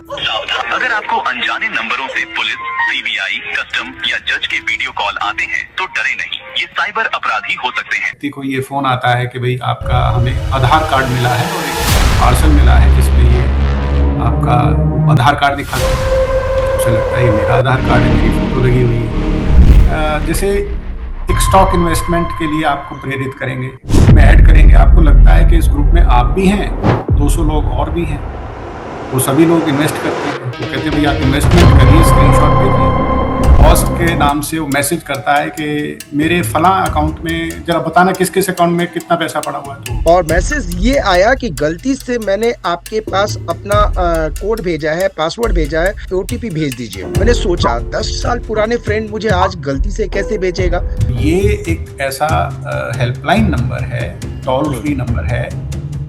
सावधान, अगर आपको अनजाने नंबरों से पुलिस, सीबीआई, कस्टम या जज के वीडियो कॉल आते हैं तो डरे नहीं, ये साइबर अपराधी हो सकते हैं। व्यक्ति को ये फोन आता है कि भाई आपका हमें आधार कार्ड मिला है और एक पार्सल मिला है जिसमें ये आपका आधार कार्ड दिखा दो। उसे लगता है ये मेरा आधार कार्ड है, मेरी फोटो लगी हुई है। जैसे एक स्टॉक इन्वेस्टमेंट के लिए आपको प्रेरित करेंगे, में ऐड करेंगे, आपको लगता है कि इस ग्रुप में आप भी हैं, 200 लोग और भी हैं, वो सभी लोग इन्वेस्ट करते हैं। वो कहते हैं भाई आप इन्वेस्टमेंट करिए, स्क्रीनशॉट भेजिए। बॉस के नाम से वो मैसेज करता है कि मेरे फला अकाउंट में जरा बताना किस किस अकाउंट में कितना पैसा पड़ा हुआ है। तो और मैसेज ये आया कि गलती से मैंने आपके पास अपना कोड भेजा है, पासवर्ड भेजा है, ओटीपी भेज दीजिए। मैंने सोचा 10 साल पुराने फ्रेंड मुझे आज गलती से कैसे भेजेगा। ये एक ऐसा हेल्पलाइन नंबर है, टोल फ्री नंबर है,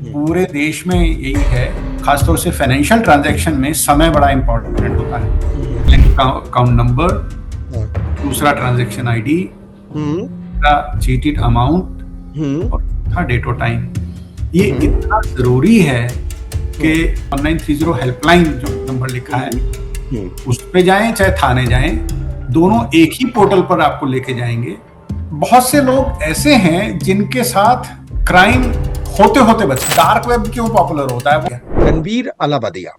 पूरे देश में यही है। खासतौर से फाइनेंशियल ट्रांजैक्शन में समय बड़ा इंपॉर्टेंट होता है। लिंक अकाउंट नंबर, दूसरा ट्रांजैक्शन आईडी, तीसरा चीटेड अमाउंट और चौथा डेट और टाइम। ये इतना जरूरी है कि 1930 हेल्पलाइन जो नंबर लिखा है उस पे जाएं चाहे थाने जाएं, दोनों एक ही पोर्टल पर आपको लेके जाएंगे। बहुत से लोग ऐसे हैं जिनके साथ क्राइम होते होते बचे। डार्क वेब क्यों पॉपुलर होता है? वो रणवीर अलाबादिया।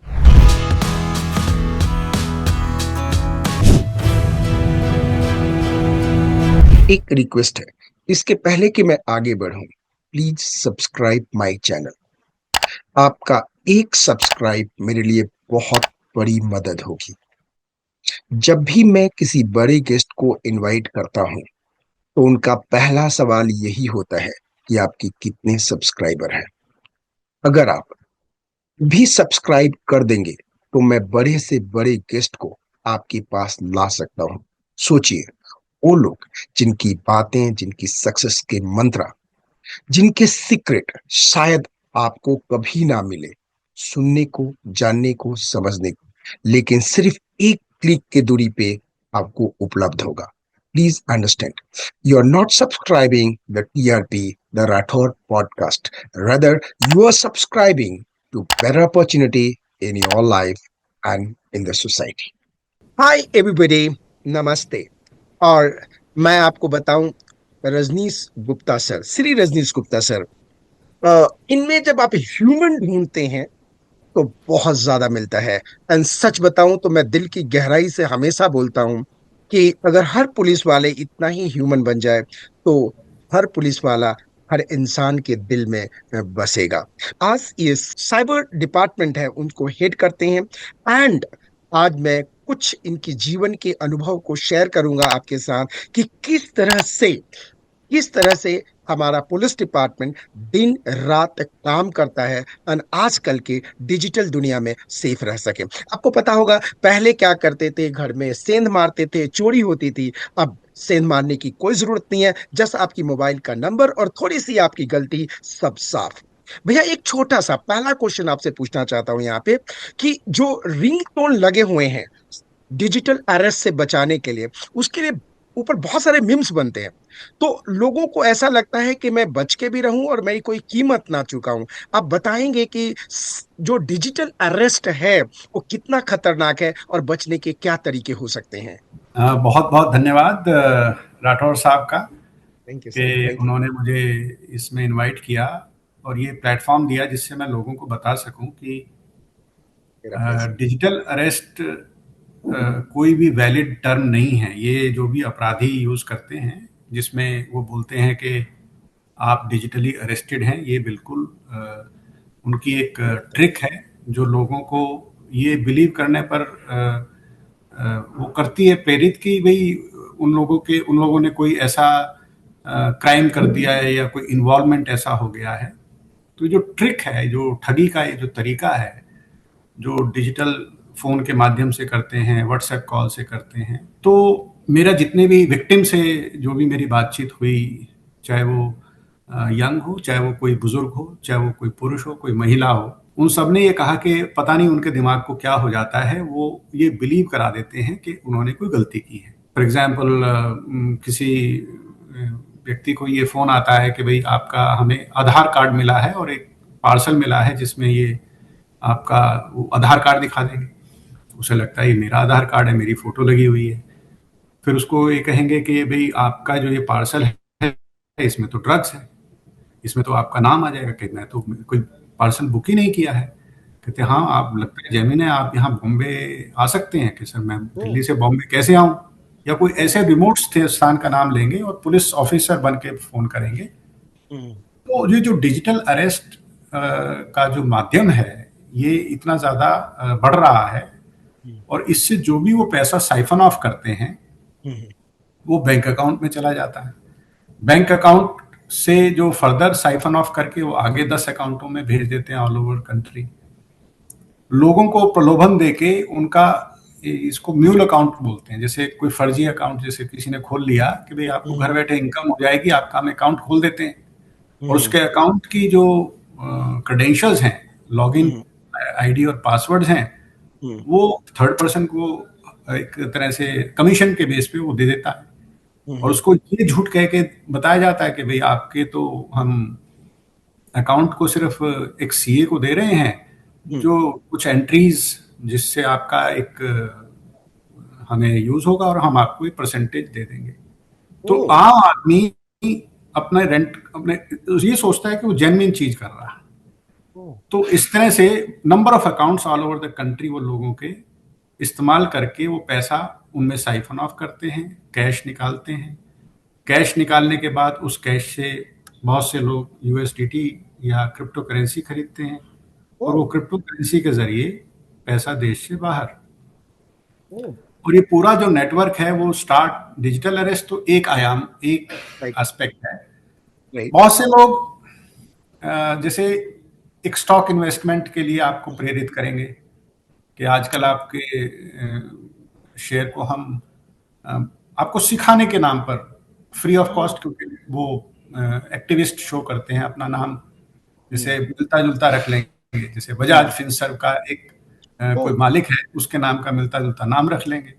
एक रिक्वेस्ट है, इसके पहले कि मैं आगे बढ़ूं, प्लीज सब्सक्राइब माय चैनल। आपका एक सब्सक्राइब मेरे लिए बहुत बड़ी मदद होगी। जब भी मैं किसी बड़े गेस्ट को इनवाइट करता हूं तो उनका पहला सवाल यही होता है कि आपके कितने सब्सक्राइबर हैं। अगर आप भी सब्सक्राइब कर देंगे तो मैं बड़े से बड़े गेस्ट को आपके पास ला सकता हूं। सोचिए, वो लोग जिनकी बातें, जिनकी सक्सेस के मंत्र, जिनके सीक्रेट शायद आपको कभी ना मिले सुनने को, जानने को, समझने को, लेकिन सिर्फ एक क्लिक के दूरी पे आपको उपलब्ध होगा। Please understand, you are not subscribing the TRP, the Rathore podcast. Rather, you are subscribing to better opportunity in your life and in the society. Hi everybody, नमस्ते। और मैं आपको बताऊं, रजनीश गुप्ता सर, श्री रजनीश गुप्ता सर, इनमें जब आप ह्यूमन ढूंढते हैं तो बहुत ज्यादा मिलता है। एंड सच बताऊं तो मैं दिल की गहराई से हमेशा बोलता हूं कि अगर हर पुलिस वाले इतना ही ह्यूमन बन जाए तो हर पुलिस वाला हर इंसान के दिल में बसेगा। आज ये साइबर डिपार्टमेंट है, उनको हेड करते हैं। एंड आज मैं कुछ इनकी जीवन के अनुभव को शेयर करूंगा आपके साथ कि किस तरह से हमारा पुलिस डिपार्टमेंट दिन रात काम करता है और आजकल के डिजिटल दुनिया में सेफ रह सके। आपको पता होगा पहले क्या करते थे, घर में सेंध मारते थे, चोरी होती थी। अब सेंध मारने की कोई जरूरत नहीं है, जस्ट आपकी मोबाइल का नंबर और थोड़ी सी आपकी गलती, सब साफ। भैया एक छोटा सा पहला क्वेश्चन आपसे पूछना चाहता हूं यहाँ पे कि जो रिंगटोन लगे हुए हैं डिजिटल अरेस्ट से बचाने के लिए, उसके लिए ऊपर बहुत सारे मीम्स बनते हैं, तो लोगों को ऐसा लगता है कि मैं बच के भी रहूं और मेरी कोई कीमत ना चुकाऊं। आप बताएंगे कि जो डिजिटल अरेस्ट है वो कितना खतरनाक है और बचने के क्या तरीके हो सकते हैं? बहुत बहुत धन्यवाद राठौर साहब का थैंक यू सर, कि थैंक उन्होंने मुझे इसमें इनवाइट किया और ये प्लेटफॉर्म दिया जिससे मैं लोगों को बता सकूं कि यू। डिजिटल अरेस्ट कोई भी वैलिड टर्म नहीं है। ये जो भी अपराधी यूज करते हैं जिसमें वो बोलते हैं कि आप डिजिटली अरेस्टेड हैं, ये बिल्कुल उनकी एक ट्रिक है जो लोगों को ये बिलीव करने पर वो करती है प्रेरित कि भाई उन लोगों ने कोई ऐसा क्राइम कर दिया है या कोई इन्वॉल्वमेंट ऐसा हो गया है। तो जो ट्रिक है, जो ठगी का ये जो तरीका है, जो डिजिटल फोन के माध्यम से करते हैं, व्हाट्सएप कॉल से करते हैं, तो मेरा जितने भी विक्टिम से जो भी मेरी बातचीत हुई, चाहे वो यंग हो, चाहे वो कोई बुजुर्ग हो, चाहे वो कोई पुरुष हो, कोई महिला हो, उन सब ने ये कहा कि पता नहीं उनके दिमाग को क्या हो जाता है, वो ये बिलीव करा देते हैं कि उन्होंने कोई गलती की है। फॉर एग्जाम्पल किसी व्यक्ति को ये फोन आता है कि भाई आपका हमें आधार कार्ड मिला है और एक पार्सल मिला है जिसमें ये आपका वो आधार कार्ड दिखा देंगे। उसे लगता है ये मेरा आधार कार्ड है, मेरी फोटो लगी हुई है। फिर उसको ये कहेंगे कि भाई आपका जो ये पार्सल है इसमें तो ड्रग्स है, इसमें तो आपका नाम आ जाएगा कि मैं तो कोई पार्सल बुक ही नहीं किया है। कहते हैं हाँ आप लगता है जेन्युइन है, आप यहाँ बॉम्बे आ सकते हैं कि सर मैं ओह! दिल्ली से बॉम्बे कैसे आऊँ, या कोई ऐसे रिमोट स्थान का नाम लेंगे और पुलिस ऑफिसर बन के फोन करेंगे। हुँ, तो ये जो डिजिटल अरेस्ट का जो माध्यम है ये इतना ज्यादा बढ़ रहा है, हुँ, और इससे जो भी वो पैसा साइफन ऑफ करते हैं हुँ, हुँ, वो बैंक अकाउंट में चला जाता है। बैंक अकाउंट से जो फर्दर साइफन ऑफ करके वो आगे 10 अकाउंटों में भेज देते हैं ऑल ओवर कंट्री। लोगों को प्रलोभन देके उनका इसको म्यूल अकाउंट बोलते हैं, जैसे कोई फर्जी अकाउंट जैसे किसी ने खोल लिया कि भाई आपको घर हुँ, बैठे इनकम हो जाएगी, आपका हम अकाउंट खोल देते हैं, और हुँ, उसके अकाउंट की जो क्रेडेंशियल्स हैं, लॉगिन हुँ, आईडी और पासवर्ड्स हैं, हुँ, वो थर्ड पर्सन को एक तरह से कमीशन के बेस पे वो दे देता है। हुँ, और हुँ, उसको ये झूठ कह के बताया जाता है कि भाई आपके तो हम अकाउंट को सिर्फ एक सीए को दे रहे हैं, हुँ, जो कुछ एंट्रीज जिससे आपका एक हमें यूज होगा और हम आपको एक परसेंटेज दे देंगे। तो ओह! आम आदमी अपना रेंट अपने ये सोचता है कि वो जेन्युइन चीज कर रहा है। ओह! तो इस तरह से number of accounts all over the country वो लोगों के इस्तेमाल करके वो पैसा उनमें साइफन ऑफ करते हैं, कैश निकालते हैं। कैश निकालने के बाद उस कैश से बहुत से लोग यूएसडीटी या क्रिप्टो करेंसी खरीदते हैं, और वो ओह! क्रिप्टो करेंसी के जरिए पैसा देश से बाहर। ओह! और ये पूरा जो नेटवर्क है वो स्टार्ट डिजिटल अरेस्ट तो एक आयाम, एक राइट, एस्पेक्ट है। राइट, बहुत से लोग जैसे एक स्टॉक इन्वेस्टमेंट के लिए आपको प्रेरित करेंगे कि आजकल आपके शेयर को हम अ, आपको सिखाने के नाम पर फ्री ऑफ हुँ, कॉस्ट, क्योंकि वो एक्टिविस्ट शो करते हैं अपना नाम हुँ, जैसे मिलता जुलता रख लेंगे, जैसे बजाज हुँ, फिनसर्व का एक कोई ओह! मालिक है उसके नाम का मिलता जुलता नाम रख लेंगे।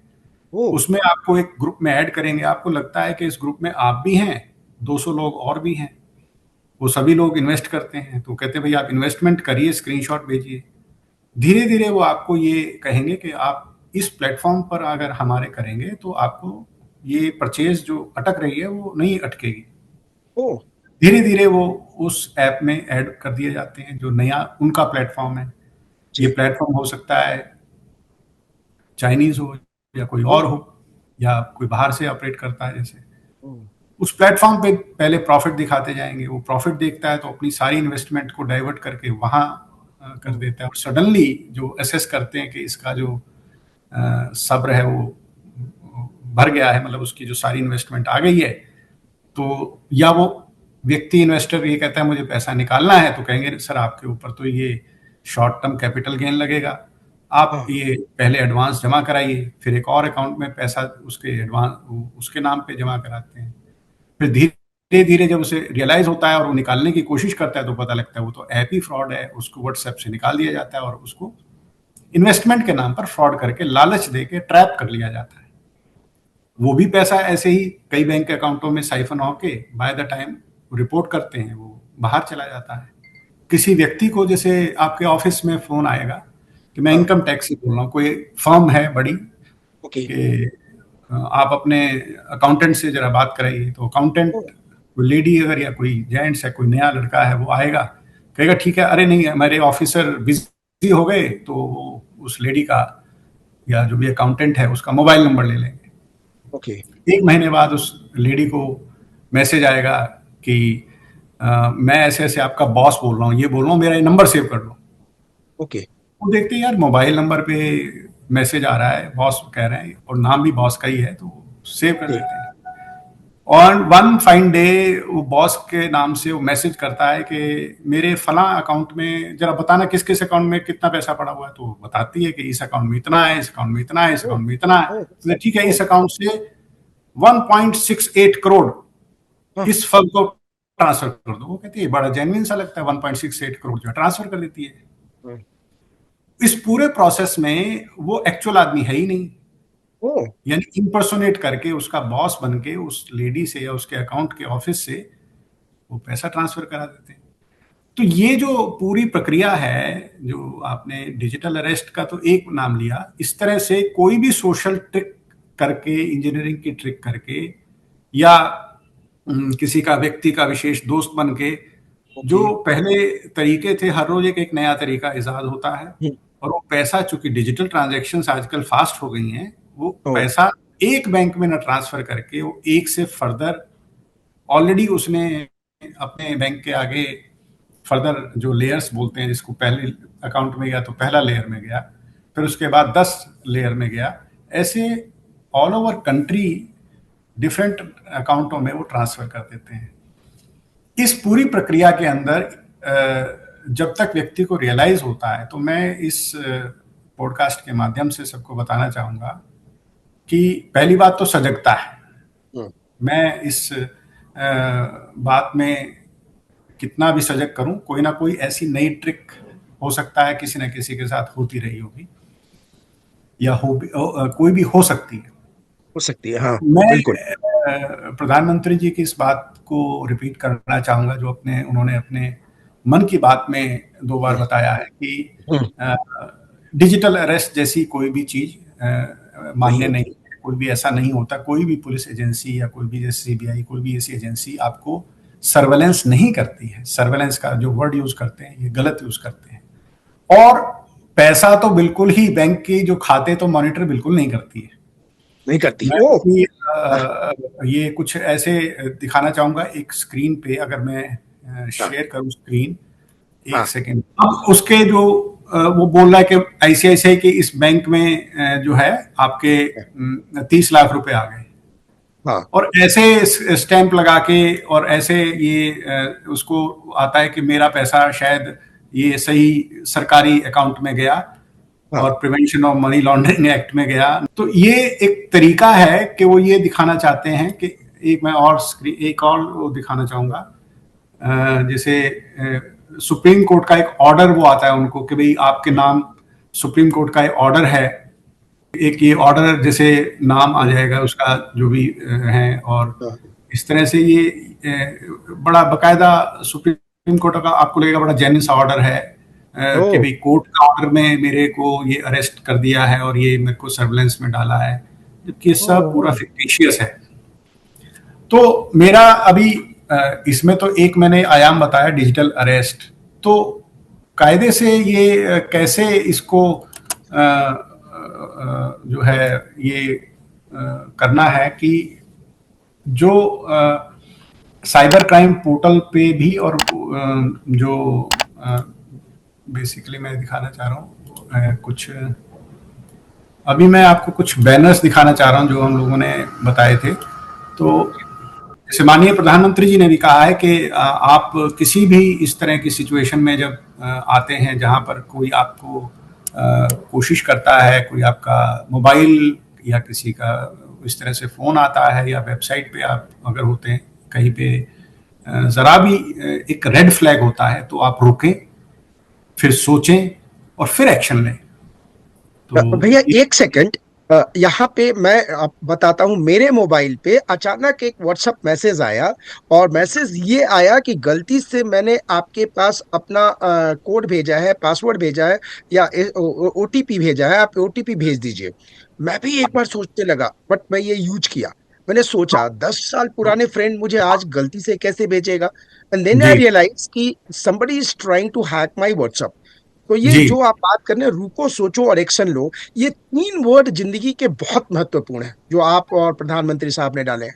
ओह! उसमें आपको एक ग्रुप में ऐड करेंगे, आपको लगता है कि इस ग्रुप में आप भी हैं, 200 लोग और भी हैं, वो सभी लोग इन्वेस्ट करते हैं, तो कहते हैं भाई आप इन्वेस्टमेंट करिए, स्क्रीनशॉट भेजिए। धीरे धीरे वो आपको ये कहेंगे कि आप इस प्लेटफॉर्म पर अगर हमारे करेंगे तो आपको ये परचेज जो अटक रही है वो नहीं अटकेगी। ओह! धीरे धीरे वो उस ऐप में ऐड कर दिए जाते हैं जो नया उनका प्लेटफॉर्म है। ये जी, प्लेटफॉर्म हो सकता है चाइनीज हो या कोई और ओह! हो, या कोई बाहर से ऑपरेट करता है जैसे। ओह! उस प्लेटफॉर्म पे पहले प्रॉफिट दिखाते जाएंगे, वो प्रॉफिट देखता है तो अपनी सारी इन्वेस्टमेंट को डाइवर्ट करके वहां कर हुँ, देता है, और सडनली जो असेस करते हैं कि इसका जो सब्र है वो भर गया है, मतलब उसकी जो सारी इन्वेस्टमेंट आ गई है, तो या वो व्यक्ति इन्वेस्टर ये कहता है मुझे पैसा निकालना है, तो कहेंगे सर आपके ऊपर तो ये शॉर्ट टर्म कैपिटल गेन लगेगा, आप हाँ, ये पहले एडवांस जमा कराइए, फिर एक और अकाउंट में पैसा उसके एडवांस उसके नाम पे जमा कराते हैं। फिर धीरे धीरे जब उसे रियलाइज होता है और वो निकालने की कोशिश करता है तो पता लगता है वो तो ऐप ही फ्रॉड है, उसको व्हाट्सएप से निकाल दिया जाता है और उसको इन्वेस्टमेंट के नाम पर फ्रॉड करके लालच देके ट्रैप कर लिया जाता है। वो भी पैसा ऐसे ही कई बैंक अकाउंटों में साइफन होके बाय द टाइम रिपोर्ट करते हैं वो बाहर चला जाता है। किसी व्यक्ति को जैसे आपके ऑफिस में फोन आएगा कि मैं हाँ, इनकम टैक्स से बोल रहा हूँ, कोई फर्म है बड़ी ओके, कि आप अपने अकाउंटेंट से जरा बात कराइए, तो अकाउंटेंट ओह! कोई लेडी अगर या कोई जेंट्स है, कोई नया लड़का है, वो आएगा कहेगा ठीक है, अरे नहीं हमारे ऑफिसर बिजी हो गए, तो वो उस लेडी का या जो भी अकाउंटेंट है उसका मोबाइल नंबर ले लेंगे। ओके, एक महीने बाद उस लेडी को मैसेज आएगा कि मैं ऐसे ऐसे आपका बॉस बोल रहा हूँ, ये बोल रहा हूँ, मेरा ये नंबर सेव कर लो। ओके, वो देखते हैं यार मोबाइल नंबर पे मैसेज आ रहा है, बॉस कह रहे हैं और नाम भी बॉस का ही है, तो सेव कर ओके, देते हैं। और वन फाइन डे वो बॉस के नाम से वो मैसेज करता है कि मेरे फला अकाउंट में जरा बताना किस किस अकाउंट में कितना पैसा पड़ा हुआ है, तो बताती है कि इस अकाउंट में इतना है, इस अकाउंट में इतना है, इस ओह! अकाउंट में इतना है। ओह! तो ठीक है, ओह! इस अकाउंट से 1.68 करोड़ हाँ, इस फर्म को ट्रांसफर कर दो। वो कहती है बड़ा जेन्युइन सा लगता है, 1.68 करोड़ जो ट्रांसफर कर देती है। हाँ, इस पूरे प्रोसेस में वो एक्चुअल आदमी है ही नहीं, ओह! यानी इम्पर्सोनेट करके उसका बॉस बन के उस लेडी से या उसके अकाउंट के ऑफिस से वो पैसा ट्रांसफर करा देते हैं। तो ये जो पूरी प्रक्रिया है, जो आपने डिजिटल अरेस्ट का तो एक नाम लिया, इस तरह से कोई भी सोशल ट्रिक करके, इंजीनियरिंग की ट्रिक करके, या किसी का व्यक्ति का विशेष दोस्त बन के, ओके। जो पहले तरीके थे, हर रोज एक एक नया तरीका इजाद होता है। हम्म। और वो पैसा, चूंकि डिजिटल ट्रांजैक्शंस आजकल फास्ट हो गई हैं, वो ओ। पैसा एक बैंक में ना ट्रांसफर करके वो एक से फर्दर ऑलरेडी उसने अपने बैंक के आगे फर्दर जो लेयर्स बोलते हैं, जिसको पहले अकाउंट में गया तो पहला लेयर में गया, फिर उसके बाद 10 लेयर में गया, ऐसे ऑल ओवर कंट्री डिफरेंट अकाउंटों में वो ट्रांसफर कर देते हैं। इस पूरी प्रक्रिया के अंदर जब तक व्यक्ति को रियलाइज होता है, तो मैं इस पॉडकास्ट के माध्यम से सबको बताना चाहूंगा कि पहली बात तो सजगता है। हम्म। मैं इस बात में कितना भी सजग करूं, कोई ना कोई ऐसी नई ट्रिक हो सकता है, किसी ना किसी के साथ होती रही होगी, या कोई भी हो सकती है। हो सकती है, हाँ। मैं बिल्कुल। प्रधानमंत्री जी की इस बात को रिपीट करना चाहूंगा, जो उन्होंने अपने मन की बात में 2 बार हम्म। बताया है कि हम्म। डिजिटल अरेस्ट जैसी कोई भी चीज नहीं मान्य नहीं होती। है, कोई भी ऐसा नहीं होता। कोई भी पुलिस एजेंसी या कोई भी जैसे सीबीआई, कोई भी ऐसी एजेंसी आपको सर्वेलेंस नहीं करती है। सर्वेलेंस का जो वर्ड यूज करते हैं, ये गलत यूज करते हैं। और पैसा तो बिल्कुल ही, बैंक की जो खाते तो मॉनिटर बिल्कुल नहीं करती है। नहीं करती। मैं ओ। अभी, हाँ। ये कुछ ऐसे दिखाना चाहूंगा एक स्क्रीन पे, अगर मैं हाँ। शेयर करूं स्क्रीन, एक हाँ। सेकेंड। अब उसके जो वो बोल रहा है कि आईसीआईसीआई के इस बैंक में जो है आपके 30 लाख रुपए आ गए, हाँ। और ऐसे स्टैंप लगा के, और ऐसे ये उसको आता है कि मेरा पैसा शायद ये सही सरकारी अकाउंट में गया हाँ। और prevention of money laundering act में गया। तो ये एक तरीका है कि वो ये दिखाना चाहते हैं कि एक और वो दिखाना चाहूंगा, जैसे सुप्रीम कोर्ट का एक ऑर्डर वो आता है उनको कि भाई आपके नाम, सुप्रीम कोर्ट का एक ऑर्डर है, एक ये ऑर्डर जैसे नाम आ जाएगा उसका, जो भी है। और हाँ। इस तरह से ये बड़ा बकायदा सुप्रीम कोर्ट का आपको लगेगा बड़ा जेन्युइन सा ऑर्डर है, ओ। कि भाई कोर्ट का ऑर्डर में मेरे को ये अरेस्ट कर दिया है और ये मेरे को सर्विलेंस में डाला है, जबकि ये सब पूरा ओ। फिक्टिशियस है। तो मेरा अभी इसमें तो एक मैंने आयाम बताया, डिजिटल अरेस्ट। तो कायदे से ये कैसे इसको जो है ये करना है कि जो साइबर क्राइम पोर्टल पे भी, और जो बेसिकली मैं दिखाना चाह रहा हूँ कुछ, अभी मैं आपको कुछ बैनर्स दिखाना चाह रहा हूँ जो हम लोगों ने बताए थे। तो जैसे माननीय प्रधानमंत्री जी ने भी कहा है कि आप किसी भी इस तरह की सिचुएशन में जब आते हैं, जहां पर कोई आपको कोशिश करता है, कोई आपका मोबाइल या किसी का इस तरह से फोन आता है, या वेबसाइट पे आप अगर होते हैं कहीं पे, जरा भी एक रेड फ्लैग होता है, तो आप रुकें, फिर सोचें और फिर एक्शन लें। तो भैया एक सेकंड, यहाँ पे मैं आप बताता हूँ, मेरे मोबाइल पे अचानक एक व्हाट्सएप मैसेज आया, और मैसेज ये आया कि गलती से मैंने आपके पास अपना कोड भेजा है, पासवर्ड भेजा है, या ओटीपी भेजा है, आप ओटीपी भेज दीजिए। मैं भी एक बार सोचने लगा, बट मैं ये यूज किया। मैंने सोचा 10 साल पुराने फ्रेंड मुझे आज गलती से कैसे भेजेगा, एंड देन आई जी रियलाइज कि somebody is trying to hack my WhatsApp. तो ये जी जो आप बात कर रहे हैं, रुको, सोचो और एक्शन लो, ये 3 वर्ड जिंदगी के बहुत महत्वपूर्ण है, जो आप और प्रधानमंत्री साहब ने डाले हैं।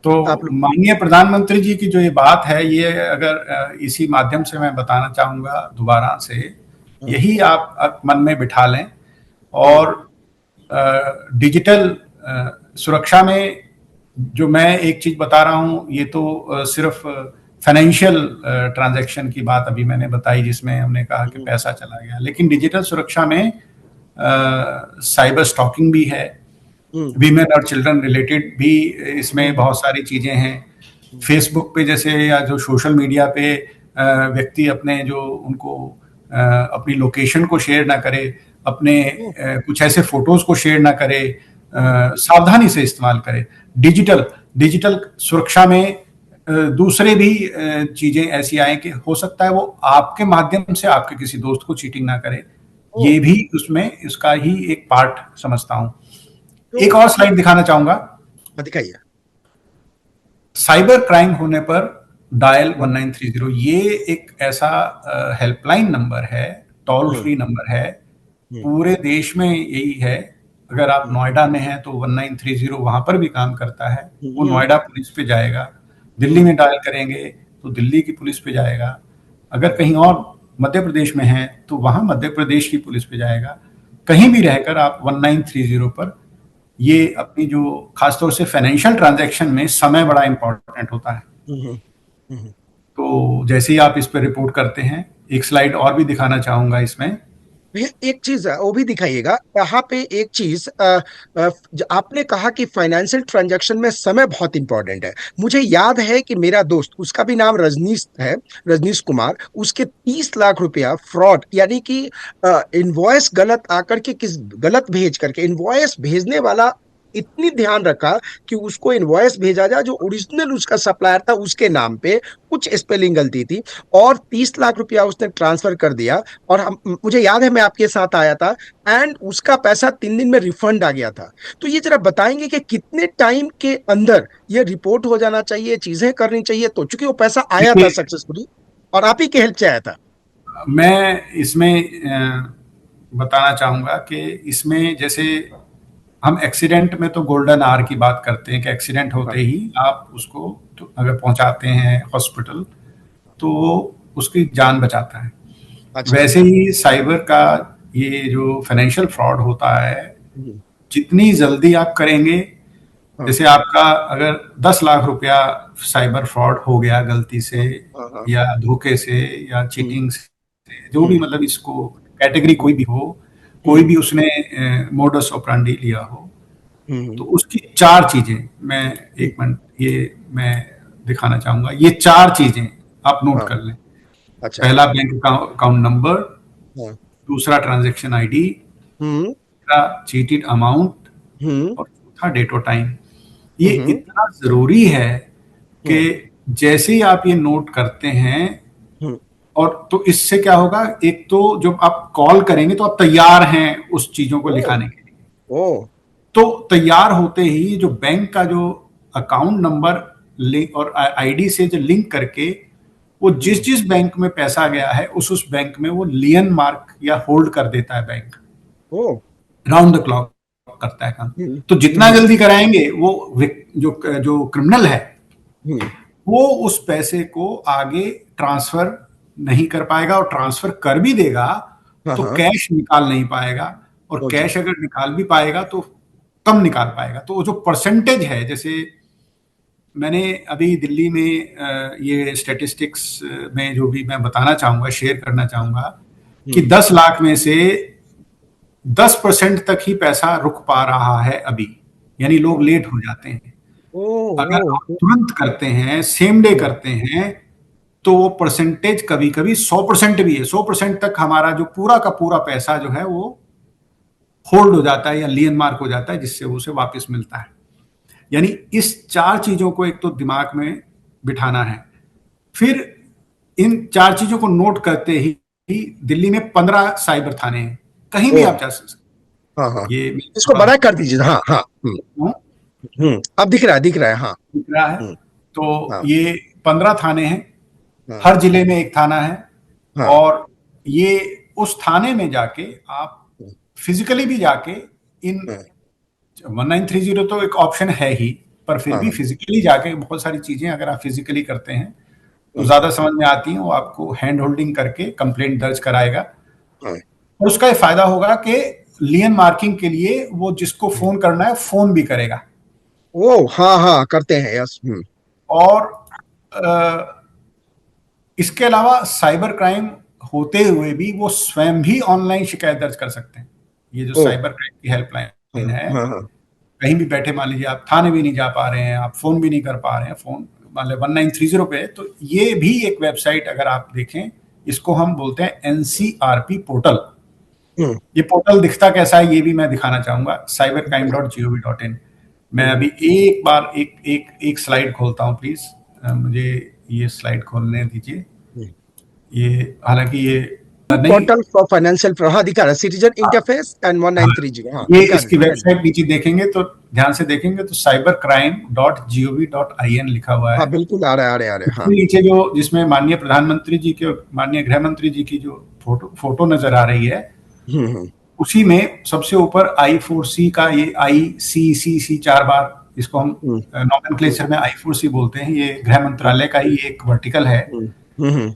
तो आप लोग। माननीय प्रधानमंत्री जी की जो ये बात है, ये अगर इसी माध्यम से मैं बताना चाहूंगा दोबारा से, हम्म। यही आप मन में बिठा लें। हम्म। और डिजिटल सुरक्षा में जो मैं एक चीज बता रहा हूं, ये तो सिर्फ फाइनेंशियल ट्रांजैक्शन की बात अभी मैंने बताई, जिसमें हमने कहा कि हम्म। पैसा चला गया, लेकिन डिजिटल सुरक्षा में साइबर स्टॉकिंग भी है, हम्म। वीमेन और चिल्ड्रन रिलेटेड भी इसमें हम्म। बहुत सारी चीजें हैं। हम्म। फेसबुक पे जैसे, या जो सोशल मीडिया पे व्यक्ति अपने जो उनको अपनी लोकेशन को शेयर ना करे, अपने हम्म। कुछ ऐसे फोटोज को शेयर ना करे, सावधानी से इस्तेमाल करे। डिजिटल डिजिटल सुरक्षा में दूसरे भी चीजें ऐसी आए कि हो सकता है वो आपके माध्यम से आपके किसी दोस्त को चीटिंग ना करे, ओ, ये भी उसमें इसका ही एक पार्ट समझता हूं। तो एक और स्लाइड दिखाना चाहूंगा। दिखाइए। साइबर क्राइम होने पर डायल हम्म, 1930 ये एक ऐसा हेल्पलाइन नंबर है, टोल हम्म, फ्री नंबर है, हम्म, पूरे देश में यही है। अगर आप हम्म, नोएडा में हैं तो 1930 वहां पर भी काम करता है, वो हम्म, नोएडा पुलिस पे जाएगा। दिल्ली हम्म, में डायल करेंगे तो दिल्ली की पुलिस पे जाएगा। अगर हम्म, कहीं और मध्य प्रदेश में है तो वहां मध्य प्रदेश की पुलिस पे जाएगा। कहीं भी रहकर आप 1930 पर ये अपनी जो खासतौर से फाइनेंशियल ट्रांजैक्शन में समय बड़ा इंपॉर्टेंट होता है। हम्म, हम्म। तो जैसे ही आप इस पर रिपोर्ट करते हैं, एक स्लाइड और भी दिखाना चाहूंगा इसमें। भैया एक चीज वो भी दिखाइएगा यहाँ पे। एक चीज आपने कहा कि फाइनेंशियल ट्रांजैक्शन में समय बहुत इंपॉर्टेंट है। मुझे याद है कि मेरा दोस्त, उसका भी नाम रजनीश है, रजनीश कुमार, उसके 30 लाख रुपया फ्रॉड, यानी कि इनवॉइस गलत आकर के, किस गलत भेज करके, इनवॉइस भेजने वाला इतनी ध्यान रखा कि उसको इनवॉइस भेजा जाए जो ओरिजिनल उसका सप्लायर था उसके नाम पे, कुछ स्पेलिंग गलती थी, और 30 लाख रुपया उसने ट्रांसफर कर दिया। और मुझे याद है मैं आपके साथ आया था, एंड उसका पैसा 3 दिन में रिफंड आ गया था। तो ये जरा बताएंगे कि कितने टाइम के अंदर ये रिपोर्ट हो जाना चाहिए, चीजें करनी चाहिए, तो चूंकि वो पैसा आया था देखिए, सक्सेसफुली और आप ही के हेल्प से आया था। मैं इसमें बताना चाहूंगा कि इसमें जैसे हम एक्सीडेंट में तो गोल्डन आवर की बात करते हैं कि एक्सीडेंट हाँ, होते ही आप उसको तो अगर पहुंचाते हैं हॉस्पिटल तो वो उसकी जान बचाता है। अच्छा। वैसे ही साइबर का ये जो फाइनेंशियल फ्रॉड होता है, हम्म, जितनी जल्दी आप करेंगे, हाँ, जैसे आपका अगर 10 लाख रुपया साइबर फ्रॉड हो गया गलती से हाँ, हाँ, हाँ, या धोखे से या हम्म, चीटिंग से, जो भी हम्म, मतलब इसको कैटेगरी हम्म, कोई भी हो, कोई हम्म, भी उसने मोडस ऑपरेंडी लिया हो, तो हम्म, उसकी चार चीजें मैं हम्म, एक मिनट ये मैं दिखाना चाहूंगा। ये चार चीजें आप नोट हाँ, कर लें। अच्छा, पहला बैंक अकाउंट नंबर, हाँ, दूसरा ट्रांजैक्शन आईडी, हम्म, तीसरा चीटेड अमाउंट हम्म, और चौथा डेट और टाइम। ये हम्म, इतना जरूरी है कि हम्म, जैसे ही आप ये नोट करते हैं, हम्म, और तो इससे क्या होगा, एक तो जब आप कॉल करेंगे तो आप तैयार हैं उस चीजों को ओ, लिखाने के लिए। ओ, तो तैयार होते ही जो बैंक का जो अकाउंट नंबर लिंक और आईडी से जो लिंक करके वो जिस हम्म, जिस बैंक में पैसा गया है उस बैंक में वो लियन मार्क या होल्ड कर देता है बैंक। ओ, राउंड द क्लॉक करता है काम। हम्म, तो जितना हम्म, जल्दी कराएंगे वो जो जो क्रिमिनल है हम्म, वो उस पैसे को आगे ट्रांसफर नहीं कर पाएगा, और ट्रांसफर कर भी देगा हाँ, तो हाँ, कैश निकाल नहीं पाएगा, और ओ जी, कैश अगर निकाल भी पाएगा तो कम निकाल पाएगा। तो वो जो परसेंटेज है, जैसे मैंने अभी दिल्ली में ये स्टैटिस्टिक्स में जो भी मैं बताना चाहूंगा, शेयर करना चाहूंगा कि हम्म, 10 लाख में से 10% तक ही पैसा रुक पा रहा है अभी, यानी लोग ओ, लेट हो जाते हैं। ओ, अगर आप ओ, तुरंत करते हैं, सेम डे हम्म, करते हैं, तो वो परसेंटेज कभी कभी 100% भी है। 100% तक हमारा जो पूरा का पूरा पैसा जो है वो होल्ड हो जाता है या लियन मार्क हो जाता है, जिससे वो उसे वापस मिलता है। यानी इस चार चीजों को एक तो दिमाग में बिठाना है। फिर इन चार चीजों को नोट करते ही दिल्ली में 15 साइबर थाने हैं, कहीं ओ, भी आप जा सकते। हाँ, हाँ, ये मैं इसको थोड़ा बड़ा कर दीजिए, हाँ, हाँ, अब दिख रहा है, दिख रहा है, हाँ, दिख रहा है। हम्म, तो हाँ, ये 15 थाने हैं, हाँ, हर जिले में एक थाना है। हाँ, और ये उस थाने में जाके आप हम्म, फिजिकली भी जाके इन हाँ, 1930 तो एक ऑप्शन है ही, पर फिर हाँ, भी फिजिकली जाके बहुत सारी चीजें अगर आप फिजिकली करते हैं तो हाँ, ज्यादा समझ में आती हैं। वो आपको हैंड होल्डिंग करके कंप्लेंट दर्ज कराएगा, हाँ, और उसका ये फायदा होगा कि लियन मार्किंग के लिए वो जिसको फोन करना है फोन भी करेगा। ओ, हाँ, हाँ, करते हैं, यस, और अ, इसके अलावा साइबर क्राइम होते हुए भी वो स्वयं भी ऑनलाइन शिकायत दर्ज कर सकते हैं। ये जो ओ, साइबर क्राइम की हाँ, हेल्पलाइन है, हाँ, हाँ, कहीं भी बैठे, मान लीजिए आप थाने भी नहीं जा पा रहे हैं, आप फोन भी नहीं कर पा रहे हैं, फोन मान लीजिए 1930 पे, तो ये भी एक वेबसाइट अगर आप देखें, इसको हम बोलते हैं एनसीआरपी पोर्टल। हम्म, ये पोर्टल दिखता कैसा है ये भी मैं दिखाना चाहूंगा, cybercrime.gov.in। मैं हम्म, अभी एक बार एक एक एक स्लाइड खोलता हूं प्लीज। मुझे ये स्लाइड खोलने दीजिए। हम्म। ये हालांकि ये नहीं, पोर्टल फॉर फाइनेंशियल फ्रॉड, हाँ दिखा रहा है, सिटीजन इंटरफेस एंड हाँ, 1930, हाँ ये दिखा इसकी दिखा दिया। वेबसाइट नीचे देखेंगे तो ध्यान से देखेंगे तो cybercrime.gov.in लिखा हुआ हाँ है। बिल्कुल आ रहा है, आ रहे आ रहे, हाँ। उसके नीचे जो जिसमें माननीय प्रधानमंत्री जी के और माननीय गृह मंत्री जी की जो फोटो नजर आ रही है, हम्म। उसी में सबसे ऊपर I4C का ये ICCC 4 बार, इसको हम हम्म। नॉमेनक्लेचर में I4C बोलते हैं, ये गृह मंत्रालय का ही एक वर्टिकल है। हम्म। हम्म।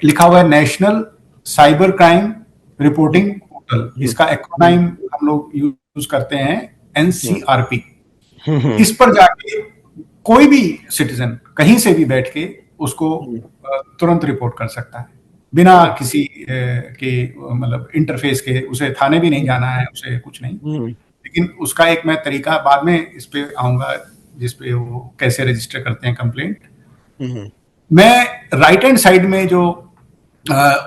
लिखा हुआ है national cyber crime reporting portal, इसका एक्रोनाइम हम लोग यूज करते हैं NCRP। हम्म। इस पर जाके कोई भी सिटीजन कहीं से भी बैठ के उसको तुरंत रिपोर्ट कर सकता है बिना किसी के मतलब इंटरफेस के। उसे थाने भी नहीं जाना है, उसे कुछ नहीं। लेकिन उसका एक मैं तरीका बाद में इस पे आऊंगा जिस पे वो कैसे रजिस्टर करते हैं कंप्लेंट। मैं राइट हैंड साइड में जो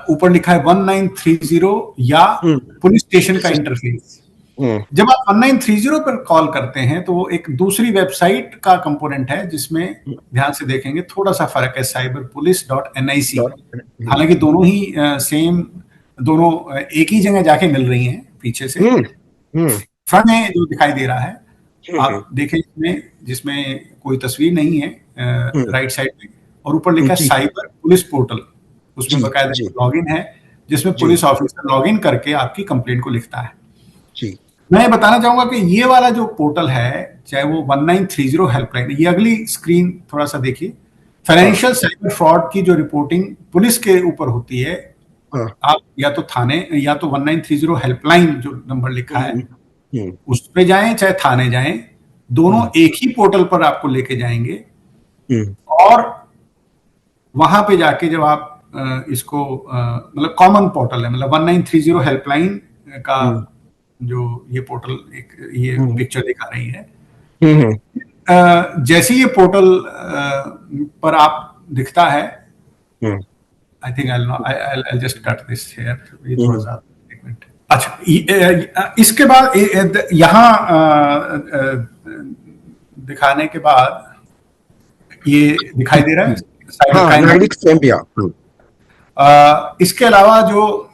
ऊपर लिखा है 1930 या पुलिस स्टेशन का इंटरफेस, जब आप 1930 पर कॉल करते हैं तो वो एक दूसरी वेबसाइट का कंपोनेंट है जिसमें ध्यान से देखेंगे थोड़ा सा फर्क है, cyberpolice.nic। हालांकि दोनों ही सेम, दोनों एक ही जगह जाके मिल रही हैं पीछे से। फ्रंट में जो दिखाई दे रहा है आप देखें, इसमें जिसमें कोई तस्वीर नहीं है राइट साइड में, और ऊपर लिखा है साइबर पुलिस पोर्टल, उसमें बकायदा लॉगिन है जिसमें पुलिस ऑफिसर लॉगिन करके आपकी कंप्लेंट को लिखता है। मैं बताना चाहूंगा कि ये वाला जो पोर्टल है, चाहे वो 1930 हेल्पलाइन, ये अगली स्क्रीन थोड़ा सा देखिए, फाइनेंशियल साइबर फ्रॉड की जो रिपोर्टिंग पुलिस के ऊपर होती है, आप या तो थाने या तो 1930 हेल्पलाइन जो नंबर लिखा है उस पे जाएं, चाहे थाने जाएं, दोनों एक ही पोर्टल पर आपको लेके जाएंगे। और वहां पे जाके जब आप इसको मतलब कॉमन पोर्टल है, मतलब 1930 हेल्पलाइन का जो ये पोर्टल एक ये पिक्चर दिखा रही है, जैसे ये पोर्टल पर आप दिखता है, I think I just cut this here, ये थोड़ा सा एक मिनट। अच्छा, इसके बाद यहाँ दिखाने के बाद ये दिखाई दे रहा है साइबर क्राइम। नागरिक स्वयं भी, इसके अलावा जो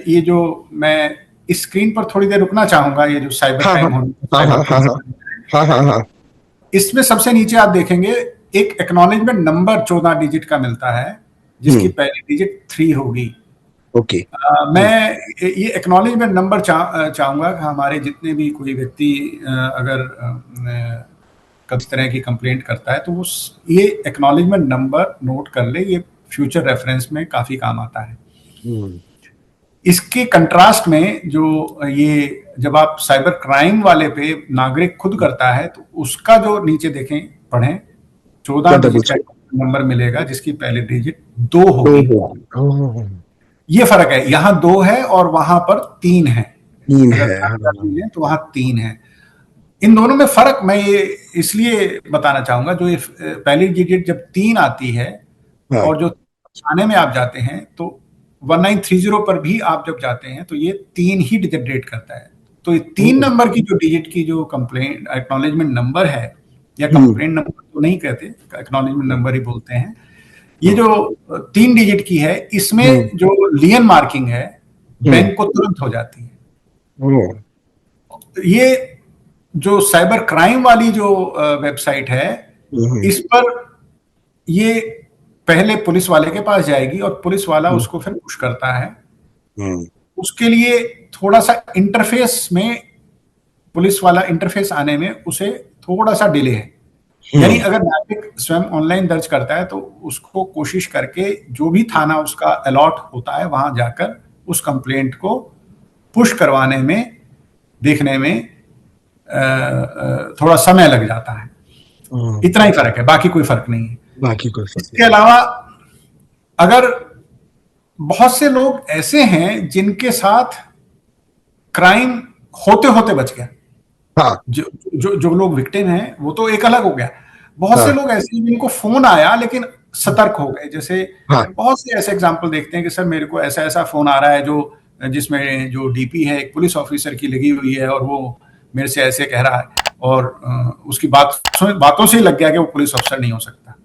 ये जो मैं इस स्क्रीन पर थोड़ी देर रुकना चाहूंगा, ये जो साइबर क्राइम होने, इसमें सबसे नीचे आप देखेंगे एक एक्नॉलेजमेंट नंबर 14 डिजिट का मिलता है जिसकी पहली डिजिट 3 होगी। ओके। मैं ये एक्नॉलेजमेंट नंबर चाहूंगा कि हमारे जितने भी कोई व्यक्ति अगर किस तरह की कंप्लेंट करता है तो वो ये एक्नॉलेजमेंट नंबर नोट कर ले, ये फ्यूचर रेफरेंस में काफी काम आता है। इसके कंट्रास्ट में जो ये जब आप साइबर क्राइम वाले पे नागरिक खुद करता है तो उसका जो नीचे देखें पढ़ें 14 डिजिट का नंबर मिलेगा जिसकी पहली डिजिट 2 होगी। ये फर्क है, यहाँ 2 है और वहां पर 3 है, तो वहां 3 है। इन दोनों में फर्क मैं ये इसलिए बताना चाहूंगा, जो ये पहली डिजिट जब 3 आती है और जो थाने में आप जाते हैं तो 1930 पर भी आप जब जाते हैं तो ये 3 ही जनरेट करता है। तो ये 3 नंबर की जो डिजिट की जो कंप्लेंट एक्नॉलेजमेंट नंबर है, या कंप्लेंट नंबर तो नहीं कहते, एक्नॉलेजमेंट नंबर ही बोलते हैं, ये जो 3 डिजिट की है इसमें जो लियन मार्किंग है बैंक को तुरंत हो जाती है। ये जो साइबर क्राइम वाली जो वेबसाइट है इस पर ये पहले पुलिस वाले के पास जाएगी और पुलिस वाला उसको फिर पुश करता है। उसके लिए थोड़ा सा इंटरफेस में, पुलिस वाला इंटरफेस आने में उसे थोड़ा सा डिले है। यानी अगर नागरिक स्वयं ऑनलाइन दर्ज करता है तो उसको कोशिश करके जो भी थाना उसका अलॉट होता है वहां जाकर उस कंप्लेंट को पुश करवाने में, देखने में थोड़ा समय लग जाता है। इतना ही फर्क है, बाकी कोई फर्क नहीं है। इसके अलावा अगर बहुत से लोग ऐसे हैं जिनके साथ क्राइम होते होते बच गया, जो लोग विक्टिम हैं वो तो एक अलग हो गया। बहुत से लोग ऐसे हैं जिनको फोन आया लेकिन सतर्क हो गए। जैसे बहुत से ऐसे एग्जांपल देखते हैं कि सर मेरे को ऐसा ऐसा फोन आ रहा है जो जिसमें जो डीपी है एक पुलिस ऑफिसर की लगी हुई है और वो मेरे से ऐसे कह रहा है, और उसकी बातों से ही लग गया कि वो पुलिस ऑफिसर नहीं हो सकता।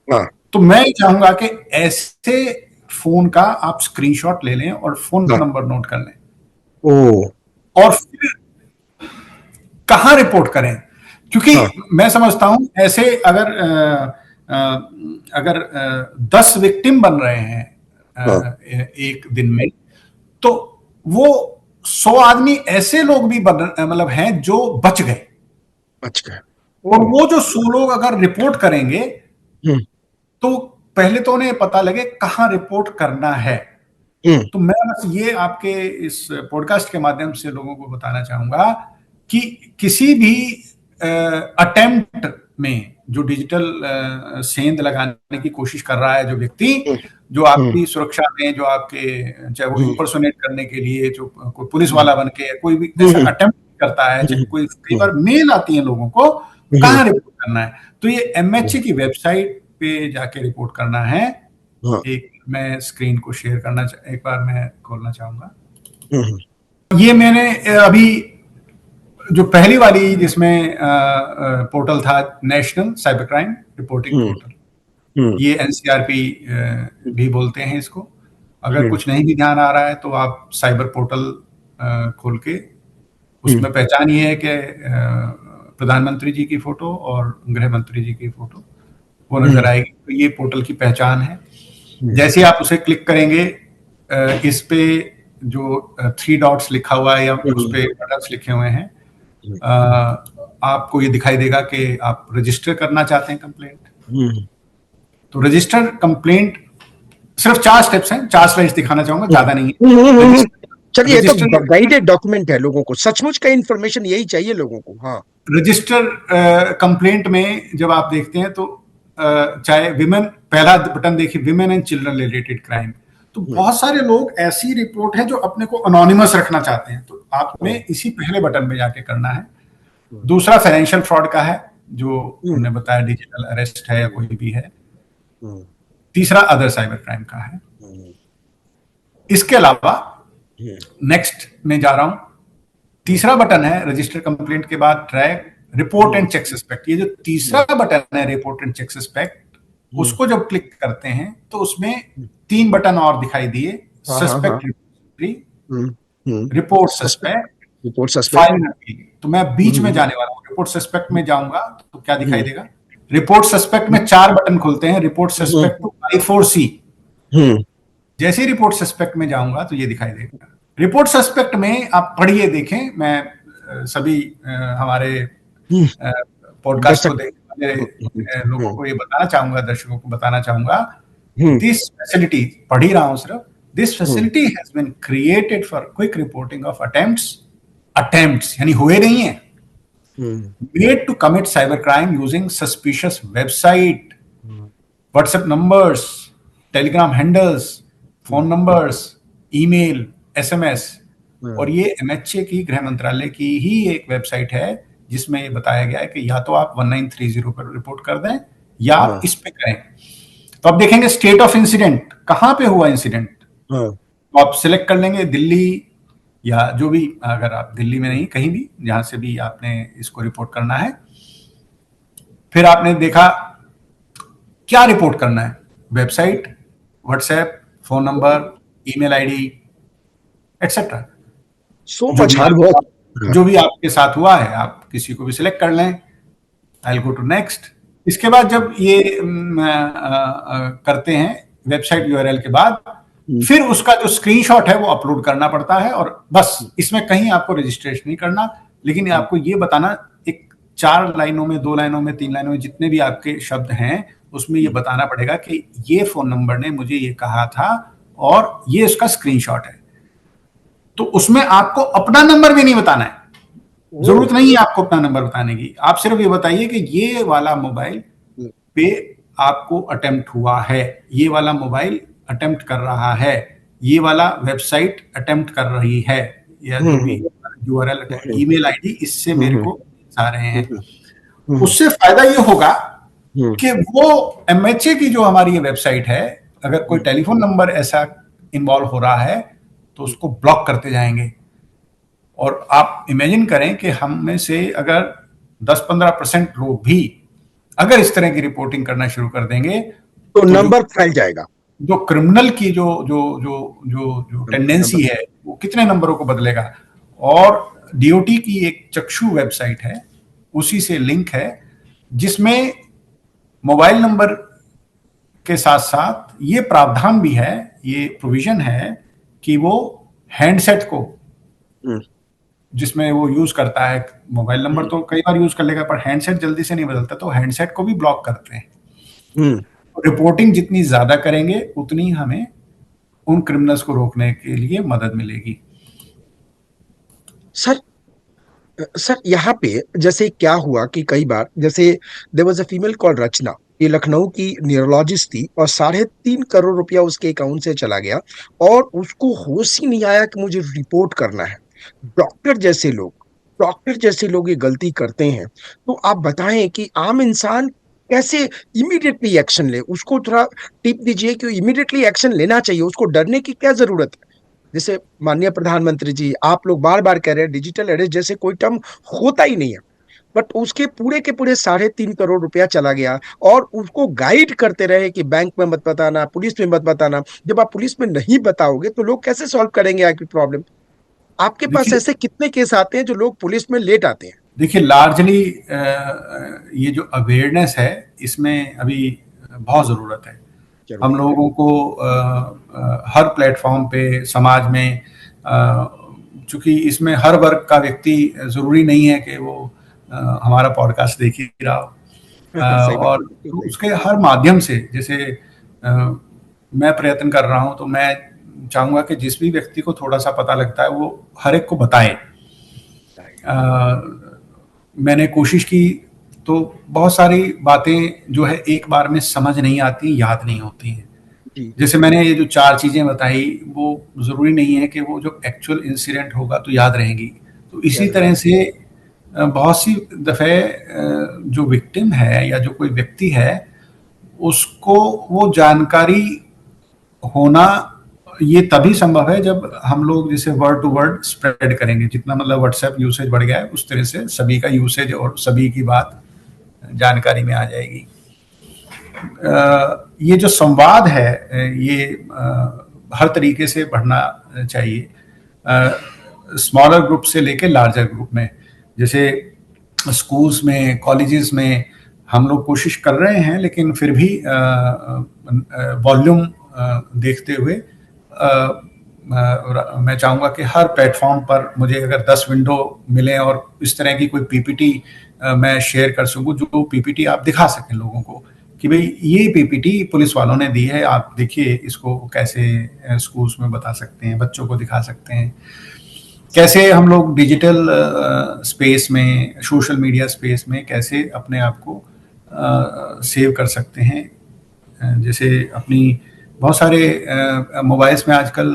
हाँ, तो मैं चाहूंगा कि ऐसे फोन का आप स्क्रीनशॉट ले लें और फोन हाँ, नंबर नोट कर लें, ओ, और फिर कहां रिपोर्ट करें। क्योंकि हाँ, मैं समझता हूं ऐसे अगर 10 विक्टिम बन रहे हैं हाँ, एक दिन में, तो वो 100 आदमी ऐसे लोग भी मतलब हैं जो बच गए। बच गए। और ओ, वो जो 100 लोग अगर रिपोर्ट करेंगे, हम्म, तो पहले तो उन्हें पता लगे कहां रिपोर्ट करना है। हम्म, तो मैं बस ये आपके इस पॉडकास्ट के माध्यम से लोगों को बताना चाहूंगा कि किसी भी अटेम्प्ट में जो डिजिटल सेंध लगाने की कोशिश कर रहा है जो व्यक्ति, हम्म, जो हम्म, आपकी सुरक्षा में, जो आपके चाहे वो हम्म, इम्पर्सोनेट करने के लिए, जो कोई पुलिस हम्म, वाला बन के कोई भी ऐसा हम्म, अटेम्प्ट करता है, हम्म, कोई कई हम्म, बार मेल आती है लोगों को, हम्म, कहाँ रिपोर्ट करना है। तो ये एमएचए की वेबसाइट पे जाके रिपोर्ट करना है। हाँ, एक मैं स्क्रीन को शेयर एक बार मैं खोलना चाहूंगा। हम्म, ये मैंने अभी जो पहली वाली जिसमें पोर्टल था, नेशनल साइबर क्राइम रिपोर्टिंग हम्म, पोर्टल, हम्म, ये एनसीआरपी भी बोलते हैं इसको। अगर हम्म, कुछ नहीं भी ध्यान आ रहा है तो आप साइबर पोर्टल खोल के हम्म, उसमें पहचान ये है कि प्रधानमंत्री जी की फोटो और गृह मंत्री जी की फोटो वो नजर हम्म, आएगी। तो ये पोर्टल की पहचान है। हम्म, जैसे ही आप उसे क्लिक करेंगे, इस पे जो 3 डॉट्स लिखा हुआ है या उस हम्म, पे बटन्स लिखे हुए हैं, आपको ये दिखाई देगा कि आप रजिस्टर करना चाहते हैं कंप्लेंट। हम्म, तो रजिस्टर कंप्लेंट सिर्फ 4 स्टेप्स हैं, 4 स्लाइड्स दिखाना चाहूंगा, हम्म, ज्यादा नहीं हम्म, है। चलिए, ये तो रजिस्टर गाइडेड डॉक्यूमेंट है लोगों को, सचमुच का इन्फॉर्मेशन यही चाहिए लोगों को। हाँ, रजिस्टर कंप्लेंट में जब आप देखते हैं तो चाहे विमेन, पहला बटन देखिए, women and children related crime. तो हम्म, बहुत सारे लोग ऐसी रिपोर्ट है जो अपने को अनोनिमस रखना चाहते हैं, तो हाँ, आपने इसी पहले बटन पे जाके करना है। हम्म, दूसरा फाइनेंशियल फ्रॉड का है, जो हम्म, हमने बताया डिजिटल अरेस्ट है या हम्म, कोई भी है। हम्म, तीसरा अदर साइबर क्राइम का है। हम्म, इसके अलावा हम्म, नेक्स्ट में जा रहा हूं, तीसरा बटन है रजिस्टर कंप्लेंट के बाद track report hmm, and check suspect. ये जो हम्म, तीसरा बटन है report and check suspect, hmm, उसको जब क्लिक करते हैं तो उसमें हम्म, 3 बटन और दिखाई दिए, हाँ, हाँ, हाँ, suspect report, hmm, hmm, report suspect, suspect, report suspect, file appeal. तो मैं बीच में हम्म, जाने वाला हूँ, रिपोर्ट सस्पेक्ट में जाऊंगा तो क्या दिखाई हम्म, देगा। रिपोर्ट सस्पेक्ट में 4 बटन खुलते हैं, report hmm, suspect to I4C। Hmm, जैसे ही रिपोर्ट सस्पेक्ट में जाऊंगा तो ये दिखाई देगा। रिपोर्ट सस्पेक्ट में आप पढ़िए, देखें। मैं सभी हमारे हम्म, पॉडकास्ट को दर्शक, देखने वाले लोगों हम्म, को ये बताना चाहूंगा, दर्शकों को बताना चाहूंगा, हम्म, दिस फैसिलिटी, पढ़ ही रहा हूं सिर्फ, this hmm, facility has been created for quick reporting of attempts, attempts यानी हुए नहीं है, hmm, made to commit cybercrime using suspicious website, hmm, WhatsApp numbers, Telegram handles, phone hmm, numbers, email, SMS. Hmm, और ये MHA की, गृह मंत्रालय की ही एक वेबसाइट है जिसमें ये बताया गया है कि या तो आप 1930 पर रिपोर्ट कर दें या आप हाँ, इस पे करें। तो अब देखेंगे स्टेट ऑफ इंसिडेंट, कहां पे हुआ इंसिडेंट। हाँ, तो आप सिलेक्ट कर लेंगे दिल्ली, या जो भी, अगर आप दिल्ली में नहीं, कहीं भी जहां से भी आपने इसको रिपोर्ट करना है। फिर आपने देखा क्या रिपोर्ट करना है, website, WhatsApp, phone number, email ID, etcetera. So जो मच भी हार्ड वर्क। हाँ, जो भी आपके साथ हुआ है, आप किसी को भी सिलेक्ट कर लें। आई गो टू नेक्स्ट। इसके बाद जब ये करते हैं वेबसाइट यूआरएल के बाद, हम्म, फिर उसका जो स्क्रीनशॉट है वो अपलोड करना पड़ता है। और बस इसमें कहीं आपको रजिस्ट्रेशन नहीं करना, लेकिन आपको ये बताना, एक 4 लाइनों में, 2 लाइनों में, 3 लाइनों में, जितने भी आपके शब्द हैं, उसमें ये बताना पड़ेगा कि ये फोन नंबर ने मुझे ये कहा था और ये उसका स्क्रीनशॉट है। तो उसमें आपको अपना नंबर भी नहीं बताना है, ओ, जरूरत नहीं है आपको अपना नंबर बताने की। आप सिर्फ ये बताइए कि ये वाला मोबाइल पे आपको अटेम्प्ट हुआ है, ये वाला मोबाइल अटेम्प्ट कर रहा है, ये वाला वेबसाइट अटेम्प्ट कर रही है, या जो भी हम्म, यूआरएल, हम्म, ईमेल आईडी इससे मेरे हम्म, को आ रहे हैं। हम्म, हम्म, उससे फायदा ये होगा हम्म, कि वो एमएचए की जो हमारी ये वेबसाइट है, अगर कोई हम्म, टेलीफोन नंबर ऐसा इन्वॉल्व हो रहा है तो उसको ब्लॉक करते जाएंगे। और आप इमेजिन करें कि हम में से अगर 10-15% लोग भी अगर इस तरह की रिपोर्टिंग करना शुरू कर देंगे तो तो नंबर फैल जाएगा। जो क्रिमिनल की जो जो जो जो जो नंबर। टेंडेंसी है वो कितने नंबरों को बदलेगा। और डीओटी की एक चक्षु वेबसाइट है, उसी से लिंक है, जिसमें मोबाइल नंबर के साथ साथ ये प्रावधान भी है, ये प्रोविजन है कि वो हैंडसेट को हम्म। जिसमें वो यूज करता है, मोबाइल नंबर हम्म। तो कई बार यूज कर लेगा पर हैंडसेट जल्दी से नहीं बदलता, तो हैंडसेट को भी ब्लॉक करते हैं। हम्म। रिपोर्टिंग जितनी ज्यादा करेंगे उतनी हमें उन क्रिमिनल्स को रोकने के लिए मदद मिलेगी। सर, सर यहाँ पे जैसे क्या हुआ कि कई बार जैसे there was a female called Rachna, ये लखनऊ की न्यूरोलॉजिस्ट थी और 3.5 करोड़ रुपया उसके अकाउंट से चला गया और उसको होश ही नहीं आया कि मुझे रिपोर्ट करना है। डॉक्टर जैसे लोग डॉक्टर जैसे लोग ये गलती करते हैं, तो आप बताएं कि आम इंसान कैसे इमीडिएटली एक्शन ले। उसको थोड़ा टिप दीजिए कि इमीडिएटली एक्शन लेना चाहिए, उसको डरने की क्या जरूरत है। जैसे माननीय प्रधानमंत्री जी, आप लोग बार बार कह रहे हैं डिजिटल अरेस्ट जैसे कोई टर्म होता ही नहीं है, बट उसके पूरे के पूरे 3.5 करोड़ रुपया चला गया और उसको गाइड करते रहे कि बैंक में मत बताना, पुलिस में मत बताना। जब आप पुलिस में नहीं बताओगे तो लोग कैसे सॉल्व करेंगे आपकी प्रॉब्लम। आपके पास देखिए ऐसे कितने केस आते हैं जो लोग पुलिस में लेट आते हैं। देखिए लार्जली ये जो अवेयरनेस है इसमें अभी बहुत ज़रूरत है। हम जरूरत है। लोगों को हर प्लेटफॉर्म पे समाज में चूंकि इसमें हर वर्ग का व्यक्ति ज़रूरी नहीं है कि वो हमारा पॉडकास्ट देख ही रहा हो, सही बात और है, बिल्कुल तो सही उसके हर माध्यम से जैसे अ, मैं प्रयत्न कर रहा हूं, तो मैं चाहूंगा कि जिस भी व्यक्ति को थोड़ा सा पता लगता है वो हर एक को बताए। बात है। मैंने कोशिश की तो बहुत सारी बातें जो है एक बार में समझ नहीं आती, याद नहीं होती हैं। जी जी। जैसे मैंने ये जो 4 चीज़ें बताई, वो ज़रूरी नहीं है कि वो जो एक्चुअल इंसिडेंट होगा तो याद रहेंगी। तो इसी याद तरह रहेंगे। से बहुत सी दफ़े जो विक्टिम है या जो कोई व्यक्ति है, उसको वो जानकारी होना ये तभी संभव है जब हम लोग जैसे वर्ड टू वर्ड स्प्रेड करेंगे। जितना मतलब व्हाट्सएप यूसेज बढ़ गया है, उस तरह से सभी का यूसेज और सभी की बात जानकारी में आ जाएगी। ये जो संवाद है ये हर तरीके से बढ़ना चाहिए, स्मॉलर ग्रुप से लेके लार्जर ग्रुप में। जैसे स्कूल्स में, कॉलेजेस में हम लोग कोशिश कर रहे हैं, लेकिन फिर भी वॉल्यूम देखते हुए मैं चाहूँगा कि हर प्लेटफॉर्म पर मुझे अगर 10 विंडो मिले और इस तरह की कोई पीपीटी मैं शेयर कर सकूँ, जो पीपीटी आप दिखा सकें लोगों को कि भाई ये पीपीटी पुलिस वालों ने दी है, आप देखिए इसको कैसे स्कूल्स में बता सकते हैं, बच्चों को दिखा सकते हैं। कैसे हम लोग डिजिटल स्पेस में, सोशल मीडिया स्पेस में कैसे अपने आप को सेव कर सकते हैं। जैसे अपनी बहुत सारे मोबाइल्स में आजकल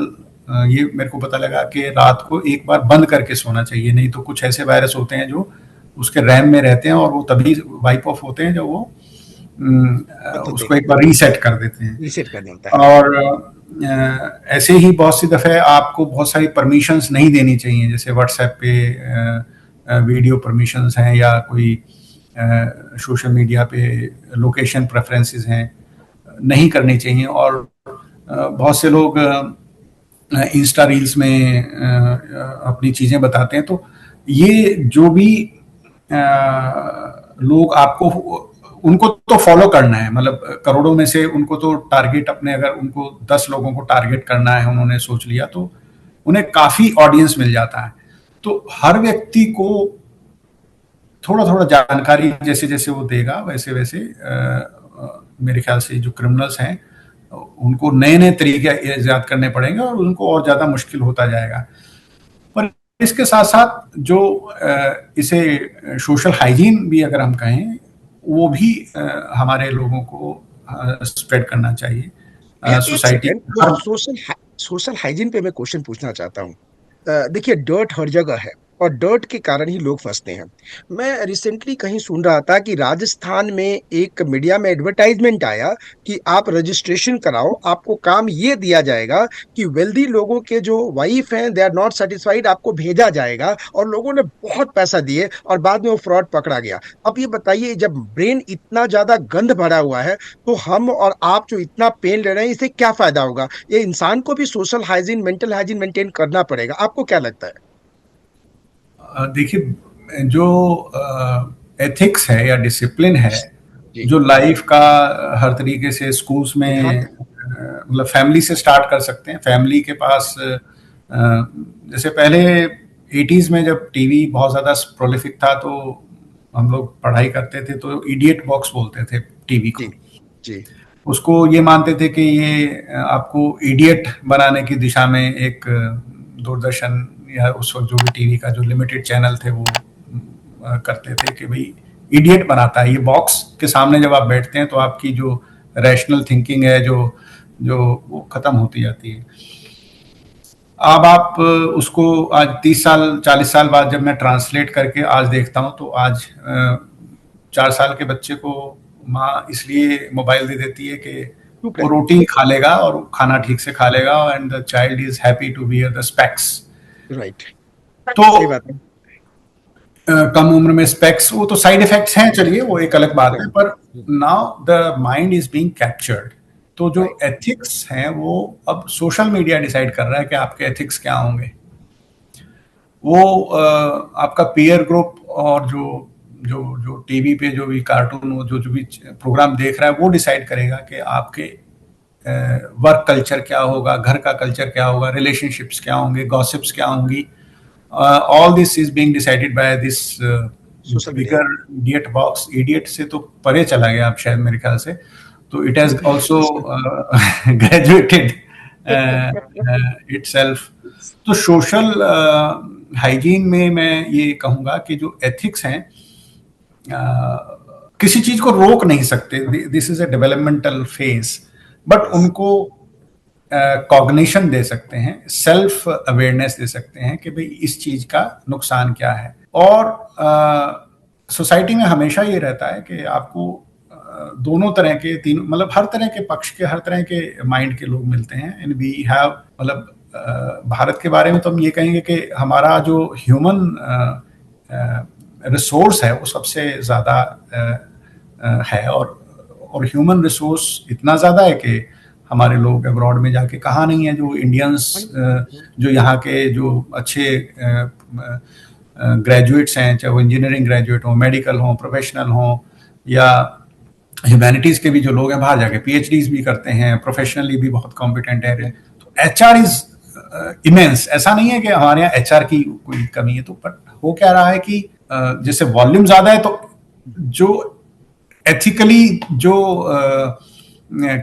ये मेरे को पता लगा कि रात को एक बार बंद करके सोना चाहिए, नहीं तो कुछ ऐसे वायरस होते हैं जो उसके रैम में रहते हैं और वो तभी वाइप ऑफ होते हैं जब वो पता होते उसको एक बार रीसेट कर देते हैं। रीसेट करना होता है। और ऐसे ही बहुत सी दफ़े आपको बहुत सारी परमिशंस नहीं देनी चाहिए, जैसे व्हाट्सएप पे वीडियो परमिशंस हैं या कोई सोशल मीडिया पे लोकेशन प्रेफरेंसेस हैं, नहीं करनी चाहिए। और बहुत से लोग इंस्टा रील्स में अपनी चीज़ें बताते हैं, तो ये जो भी लोग आपको, उनको तो फॉलो करना है, मतलब करोड़ों में से उनको तो टारगेट अपने, अगर उनको 10 लोगों को टारगेट करना है उन्होंने सोच लिया तो उन्हें काफ़ी ऑडियंस मिल जाता है। तो हर व्यक्ति को थोड़ा थोड़ा जानकारी जैसे जैसे वो देगा वैसे वैसे मेरे ख्याल से जो क्रिमिनल्स हैं उनको नए नए तरीके ईजाद करने पड़ेंगे और उनको और ज़्यादा मुश्किल होता जाएगा। पर इसके साथ साथ जो इसे सोशल हाइजीन भी अगर हम कहें, वो भी हमारे लोगों को स्प्रेड करना चाहिए भैया एक सोसाइटी सेकंड, वो हर। सोशल सोशल हाइजीन पे मैं क्वेश्चन पूछना चाहता हूँ। देखिए डर्ट हर जगह है, और डर्ट के कारण ही लोग फंसते हैं। मैं रिसेंटली कहीं सुन रहा था कि राजस्थान में एक मीडिया में एडवर्टाइजमेंट आया कि आप रजिस्ट्रेशन कराओ, आपको काम ये दिया जाएगा कि वेल्दी लोगों के जो वाइफ हैं दे आर नॉट सेटिस्फाइड, आपको भेजा जाएगा। और लोगों ने बहुत पैसा दिए और बाद में वो फ्रॉड पकड़ा गया। अब ये बताइए, जब ब्रेन इतना ज्यादा गंद भरा हुआ है तो हम और आप जो इतना पेन ले रहे हैं, इससे क्या फायदा होगा? ये इंसान को भी social hygiene, mental hygiene maintain करना पड़ेगा। आपको क्या लगता है? देखिए, जो एथिक्स है या डिसिप्लिन है, जी। जो लाइफ का हर तरीके से स्कूल्स में सिद्धांत। मतलब फैमिली से स्टार्ट कर सकते हैं। फैमिली के पास जैसे पहले 80s में जब टीवी बहुत ज़्यादा प्रोलिफिक था, तो हम लोग पढ़ाई करते थे तो इडियट बॉक्स बोलते थे टीवी जी। को। जी। उसको ये मानते थे कि ये आपको इडियट बनाने की दिशा में एक दूरदर्शन या उस वक्त जो भी टीवी का जो लिमिटेड चैनल थे वो करते थे कि भाई इडियट बनाता है ये बॉक्स के सामने। जब आप बैठते हैं तो आपकी जो रैशनल थिंकिंग है जो जो वो खत्म होती जाती है। अब आप उसको आज 30 साल 40 साल बाद जब मैं ट्रांसलेट करके आज देखता हूँ, तो आज 4 साल के बच्चे को माँ इसलिए मोबाइल दे देती है कि चुप वो रहे। रोटी खा लेगा और खाना ठीक से खा लेगा, and the child is happy to wear the specs. Right. तो सही बात है। कम उम्र में स्पेक्स, वो तो साइड इफेक्ट्स हैं, चलिए वो एक अलग बात है, पर now the mind is being captured. तो जो राइट। एथिक्स हैं वो अब सोशल मीडिया डिसाइड कर रहा है कि आपके एथिक्स क्या होंगे। वो आपका पीयर ग्रुप और जो जो जो टीवी पे जो भी कार्टून, वो जो जो भी प्रोग्राम देख रहा है, वो डिसाइड करेगा कि आपके वर्क कल्चर क्या होगा, घर का कल्चर क्या होगा, रिलेशनशिप्स क्या होंगे, गॉसिप्स क्या होंगी। All this is being decided by this social media. Bigger idiot box. Idiot से तो परे चला गया आप शायद मेरे ख्याल से। तो it has also graduated itself. तो सोशल हाइजीन में मैं ये कहूंगा कि जो एथिक्स हैं, किसी चीज को रोक नहीं सकते, this is a developmental phase, but yes. उनको कॉग्निशन दे सकते हैं, सेल्फ अवेयरनेस दे सकते हैं कि भाई इस चीज का नुकसान क्या है। और सोसाइटी में हमेशा ये रहता है कि आपको दोनों तरह के, तीन मतलब हर तरह के पक्ष के, हर तरह के माइंड के लोग मिलते हैं। एंड वी हैव मतलब भारत के बारे में तो हम ये कहेंगे कि हमारा जो ह्यूमन रिसोर्स है वो सबसे ज़्यादा है। और ह्यूमन रिसोर्स इतना ज़्यादा है कि हमारे लोग अब्रॉड में जाके कहाँ नहीं है। जो इंडियंस जो यहाँ के जो अच्छे ग्रेजुएट्स हैं, चाहे वो इंजीनियरिंग ग्रेजुएट हों, मेडिकल हों, प्रोफेशनल हों, या ह्यूमैनिटीज़ के भी जो लोग हैं बाहर जाके पीएचडीज भी करते हैं, प्रोफेशनली भी बहुत कॉम्पिटेंट है। तो एचआर इज इमेंस। ऐसा नहीं है कि हमारे यहाँ एचआर की कोई कमी है, तो बट हो क्या रहा है कि जैसे वॉल्यूम ज्यादा है, तो जो एथिकली जो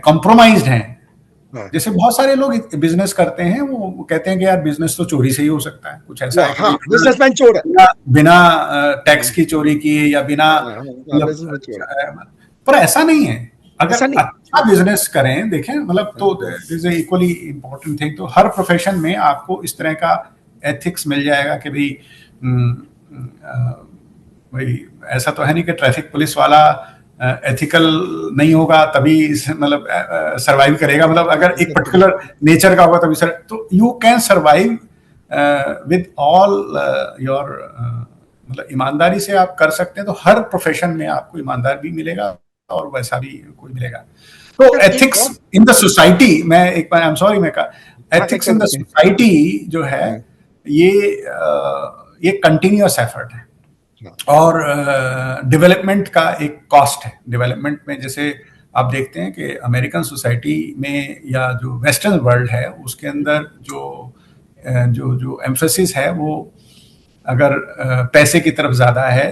कॉम्प्रोमाइज्ड हैं, जैसे बहुत सारे लोग बिजनेस करते हैं, वो कहते हैं कि यार बिजनेस तो चोरी से ही हो सकता है, कुछ ऐसा है कि हाँ, बिजनेसमैन चोर है। बिना बिना टैक्स की चोरी किए या बिना हाँ, हाँ, मतलब, बिजनेसमैन चोर है। पर ऐसा नहीं है। अगर ऐसा नहीं। अच्छा बिजनेस करें, देखें मतलब, तो this is equally important thing. तो हर प्रोफेशन में आपको इस तरह का एथिक्स मिल जाएगा कि भाई भाई ऐसा तो है नहीं कि ट्रैफिक पुलिस वाला एथिकल नहीं होगा तभी मतलब सरवाइव करेगा। मतलब अगर एक पर्टिकुलर नेचर का होगा तभी सर, तो you can survive with all your मतलब ईमानदारी से आप कर सकते हैं। तो हर प्रोफेशन में आपको ईमानदार भी मिलेगा और वैसा भी कोई मिलेगा। तो सर, एक एथिक्स और। इन द सोसाइटी, मैं एक बार आई एम सॉरी मैं कहा, हाँ, ethics it's in the okay. Society जो है, ये कंटिन्यूअस एफर्ट है। और डेवलपमेंट का एक कॉस्ट है। डेवलपमेंट में जैसे आप देखते हैं कि अमेरिकन सोसाइटी में या जो वेस्टर्न वर्ल्ड है उसके अंदर जो जो जो एम्फेसिस है वो अगर पैसे की तरफ ज्यादा है,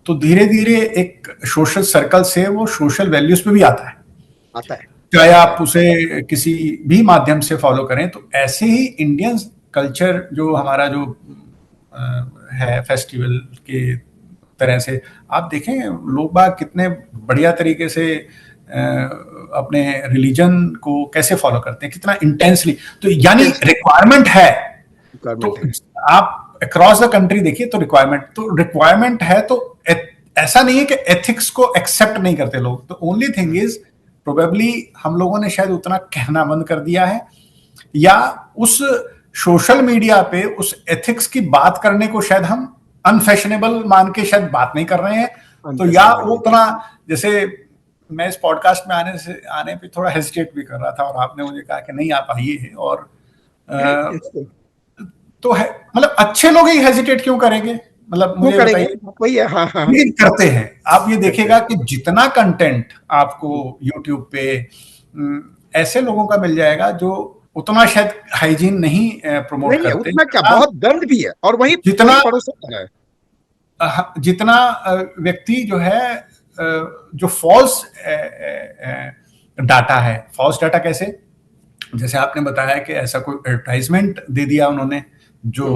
तो धीरे धीरे एक सोशल सर्कल से वो सोशल वैल्यूज पे भी आता है। आता है। चाहे आप उसे किसी भी माध्यम से फॉलो करें। तो ऐसे ही इंडियन कल्चर जो हमारा जो है फेस्टिवल के तरह से, आप देखें लोग बाग कितने बढ़िया तरीके से अपने रिलीजन को कैसे फॉलो करते हैं, कितना इंटेंसली। तो यानी रिक्वायरमेंट है। तो रिक्वायरमेंट है। आप अक्रॉस द कंट्री देखिए तो रिक्वायरमेंट है, तो ऐसा नहीं है कि एथिक्स को एक्सेप्ट नहीं करते लोग। तो ओनली थिंग इज प्रोबेबली हम लोगों ने शायद उतना कहना बंद कर दिया है, या उस सोशल मीडिया पे उस एथिक्स की बात करने को शायद हम अनफैशनेबल मान के शायद बात नहीं कर रहे हैं। तो या वो उतना, जैसे मैं इस पॉडकास्ट में आने पे थोड़ा हेजिटेट भी कर रहा था, और आपने मुझे कहा कि नहीं आप आइए, और तो है मतलब अच्छे लोग ही हेजिटेट क्यों करेंगे, मतलब मुझे बताइए। वही है, हाँ हाँ, लेकिन करते हैं। आप ये देखिएगा कि जितना कंटेंट आपको यूट्यूब पे ऐसे लोगों का मिल जाएगा जो उतना शायद हाइजीन नहीं प्रमोट नहीं है करते, उतना, क्या बहुत दर्द भी है, और वही जितना पड़ोसन है। जितना व्यक्ति जो है जो फॉल्स डाटा है, फॉल्स डाटा कैसे, जैसे आपने बताया कि ऐसा कोई एडवर्टाइजमेंट दे दिया उन्होंने जो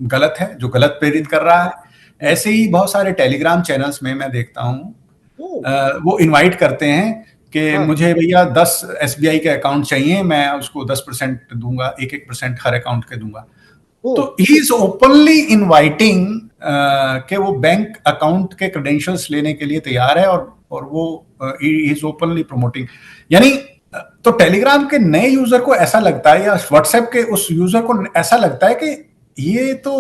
गलत है, जो गलत प्रेरित कर रहा है। ऐसे ही बहुत सारे टेलीग्राम चैनल्स में मैं देखता हूँ, वो इनवाइट करते हैं कि मुझे भैया 10 एसबीआई के अकाउंट चाहिए, मैं उसको 10% दूंगा, 1% हर अकाउंट के दूंगा। तो ही इज ओपनली इनवाइटिंग कि वो बैंक अकाउंट के क्रेडेंशियल्स लेने के लिए तैयार है, और वो ही इज ओपनली प्रमोटिंग। यानी तो टेलीग्राम के नए यूजर को ऐसा लगता है, या व्हाट्सएप के उस यूजर को ऐसा लगता है कि ये तो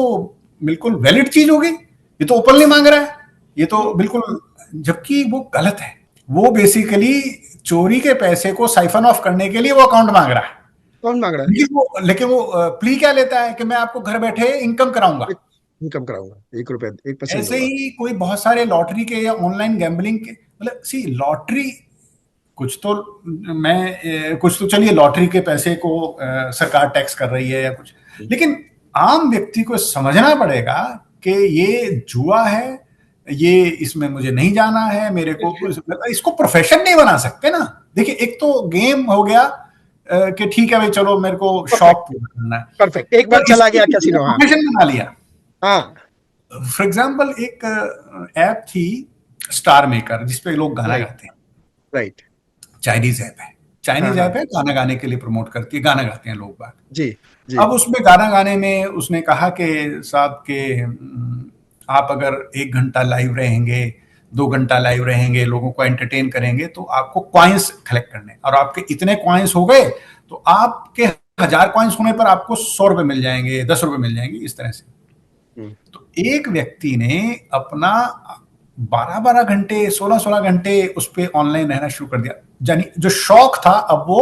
बिल्कुल वैलिड चीज होगी, ये तो ओपनली मांग रहा है, ये तो बिल्कुल, जबकि वो गलत है। वो बेसिकली चोरी के पैसे को साइफन ऑफ करने के लिए वो अकाउंट मांग रहा है। कौन मांग रहा है? लेकिन वो प्ली क्या लेता है कि मैं आपको घर बैठे इनकम कराऊंगा, 1% 1% ऐसे होगा। ही कोई बहुत सारे लॉटरी के या ऑनलाइन गैम्बलिंग के, मतलब सी लॉटरी, कुछ तो चलिए लॉटरी के पैसे को सरकार टैक्स कर रही है या कुछ, लेकिन आम व्यक्ति को समझना पड़ेगा कि ये जुआ है, ये इसमें मुझे नहीं जाना है, मेरे को इसको प्रोफेशन नहीं बना सकते ना। देखिए एक तो गेम हो गया कि ठीक है भाई चलो मेरे को शौक पूरा करना है, परफेक्ट, एक बार चला गया कैसीनो, हाँ प्रोफेशन बना लिया। हाँ, फॉर एग्जाम्पल एक ऐप थी स्टार मेकर, जिसपे लोग गाना गाते हैं, राइट, चाइनीज ऐप है, चाइनीज हाँ, ऐप है, गाना गाने के लिए प्रमोट करती है, गाना गाते हैं लोग बात। जी जी, अब उसमें गाना गाने में उसने कहा कि साहब के आप अगर 1 घंटा लाइव रहेंगे, 2 घंटा लाइव रहेंगे, लोगों को एंटरटेन करेंगे, तो आपको कॉइन्स कलेक्ट करने, और आपके इतने कॉइन्स हो गए तो आपके 1000 कॉइन्स होने पर आपको 100 रुपए मिल जाएंगे, 10 रुपए मिल जाएंगे, इस तरह से। तो एक व्यक्ति ने अपना 12-12 घंटे, 16-16 घंटे उस पर ऑनलाइन रहना शुरू कर दिया, यानी जो शौक था अब वो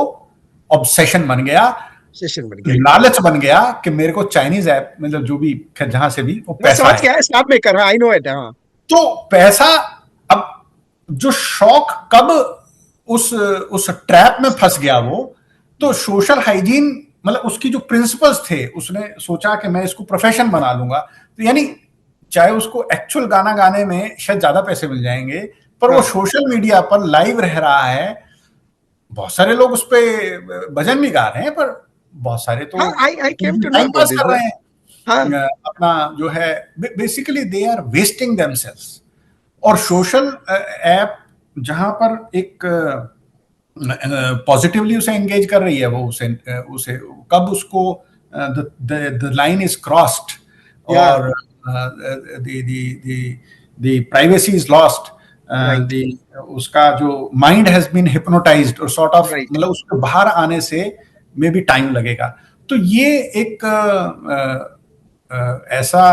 ऑब्सेशन बन गया, सेशन बन गया, लालच बन गया कि मेरे को चाइनीज ऐप, मतलब जो भी जहां से भी वो पैसा समझ गया, स्टार मेकर, हाँ आई नो इट, हाँ। तो पैसा, अब जो शौक कब उस ट्रैप में फंस गया वो, तो सोशल हाइजीन, मतलब उसकी जो प्रिंसिपल्स थे, उसने सोचा कि मैं इसको प्रोफेशन बना लूंगा। तो यानी चाहे उसको एक्चुअल गाना गाने में शायद ज्यादा पैसे मिल जाएंगे, पर वो सोशल मीडिया पर लाइव रह रहा है, बहुत सारे लोग उस पर भजन भी गा रहे हैं, पर बहुत सारे तो टाइम पास कर रहे हैं, अपना जो है basically they are wasting themselves. और सोशल ऐप जहां पर एक पॉजिटिवली उसे एंगेज कर रही है, वो उसे कब उसको द लाइन इज क्रॉस्ड, और द प्राइवेसी इज लॉस्ट, उसका जो माइंड हैज बीन हिप्नोटाइज्ड, और सॉर्ट ऑफ मतलब उसको बाहर आने से मे बी टाइम लगेगा। तो ये एक ऐसा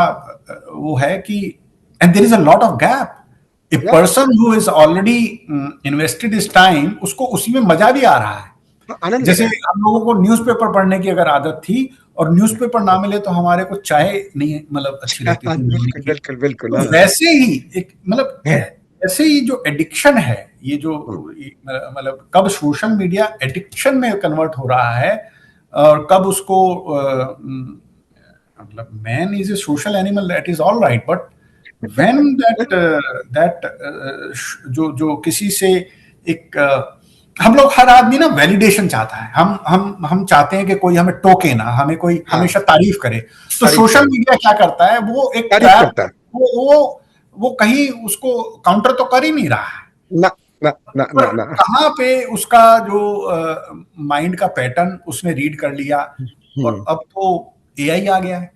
वो है कि and there is a lot of gap. A person who is already invested his time, उसको उसी में मजा भी आ रहा है। जैसे हम लोगों को न्यूज़पेपर पढ़ने की अगर आदत थी, और न्यूज़पेपर ना मिले तो हमारे को चाय नहीं मतलब अच्छी लगती थी, बिल्कुल बिल्कुल, तो वैसे ही एक मतलब ऐसे ही जो एडिक्शन है, ये जो मतलब कब सोशल मीडिया एडिक्शन में कन्वर्ट हो रहा है, और कब उसको मतलब man is a social animal, that is all right, but when that जो किसी से एक हम लोग, हर आदमी ना वैलिडेशन चाहता है, हम चाहते हैं कि कोई हमें टोके ना, हमें कोई हमेशा तारीफ करे। तो सोशल मीडिया क्या करता है, वो एक ट्रैप, वो कहीं उसको काउंटर तो कर ही नहीं रहा है ना ना ना ना ना, कहाँ पे उसका जो माइंड का पैटर्न उसने रीड कर लिया, और अब तो एआई आ गया है।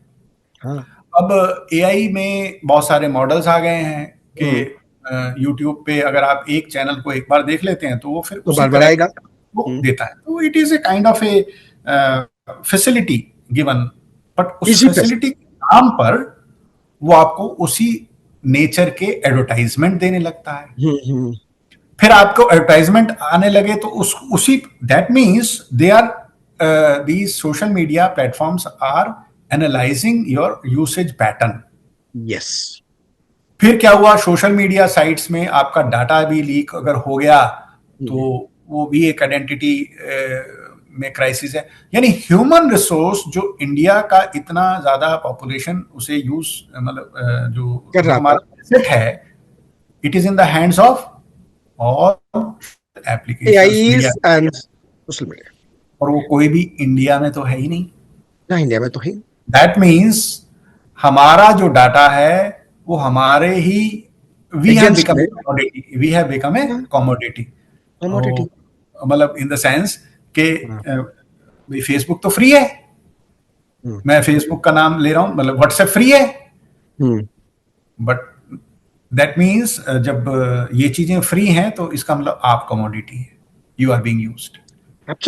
अब एआई में बहुत सारे मॉडल्स आ गए हैं हम्म, कि यूट्यूब पे अगर आप एक चैनल को एक बार देख लेते हैं तो वो फिर तो उसी बार बार तरह आएगा। के वो देता है, तो it is a kind of A facility given, but उस इजी पैसे। फैसिलिटी के नाम पर वो आपको उसी नेचर के एडवर्टाइजमेंट देने लगता है। हम्म। फिर आपको एडवर्टाइजमेंट आने लगे तो उसी that means they are these social media platforms are analysing your usage pattern. Yes. फिर क्या हुआ, सोशल मीडिया साइट्स में आपका डाटा भी लीक अगर हो गया तो वो भी एक आइडेंटिटी में क्राइसिस है। यानी ह्यूमन रिसोर्स जो इंडिया का इतना ज्यादा पॉपुलेशन उसे यूज मतलब कर जो रहा था। हमारा एसेट है, it is in the hands of all applications media, AIs and social media. और वो कोई भी इंडिया में तो है ही नहीं। ना इंडिया में तो है। दैट मीन्स हमारा जो डाटा है वो हमारे ही, वी हैव एगेंस्ट बिकम में। A commodity, we have become a commodity. Commodity. मतलब इन द सेंस कि भाई फेसबुक तो फ्री है, मैं फेसबुक का नाम ले रहा हूं, मतलब व्हाट्सएप फ्री है, बट दैट मीन्स जब ये चीजें फ्री हैं तो इसका मतलब आप कमोडिटी है, यू आर बीइंग यूज्ड।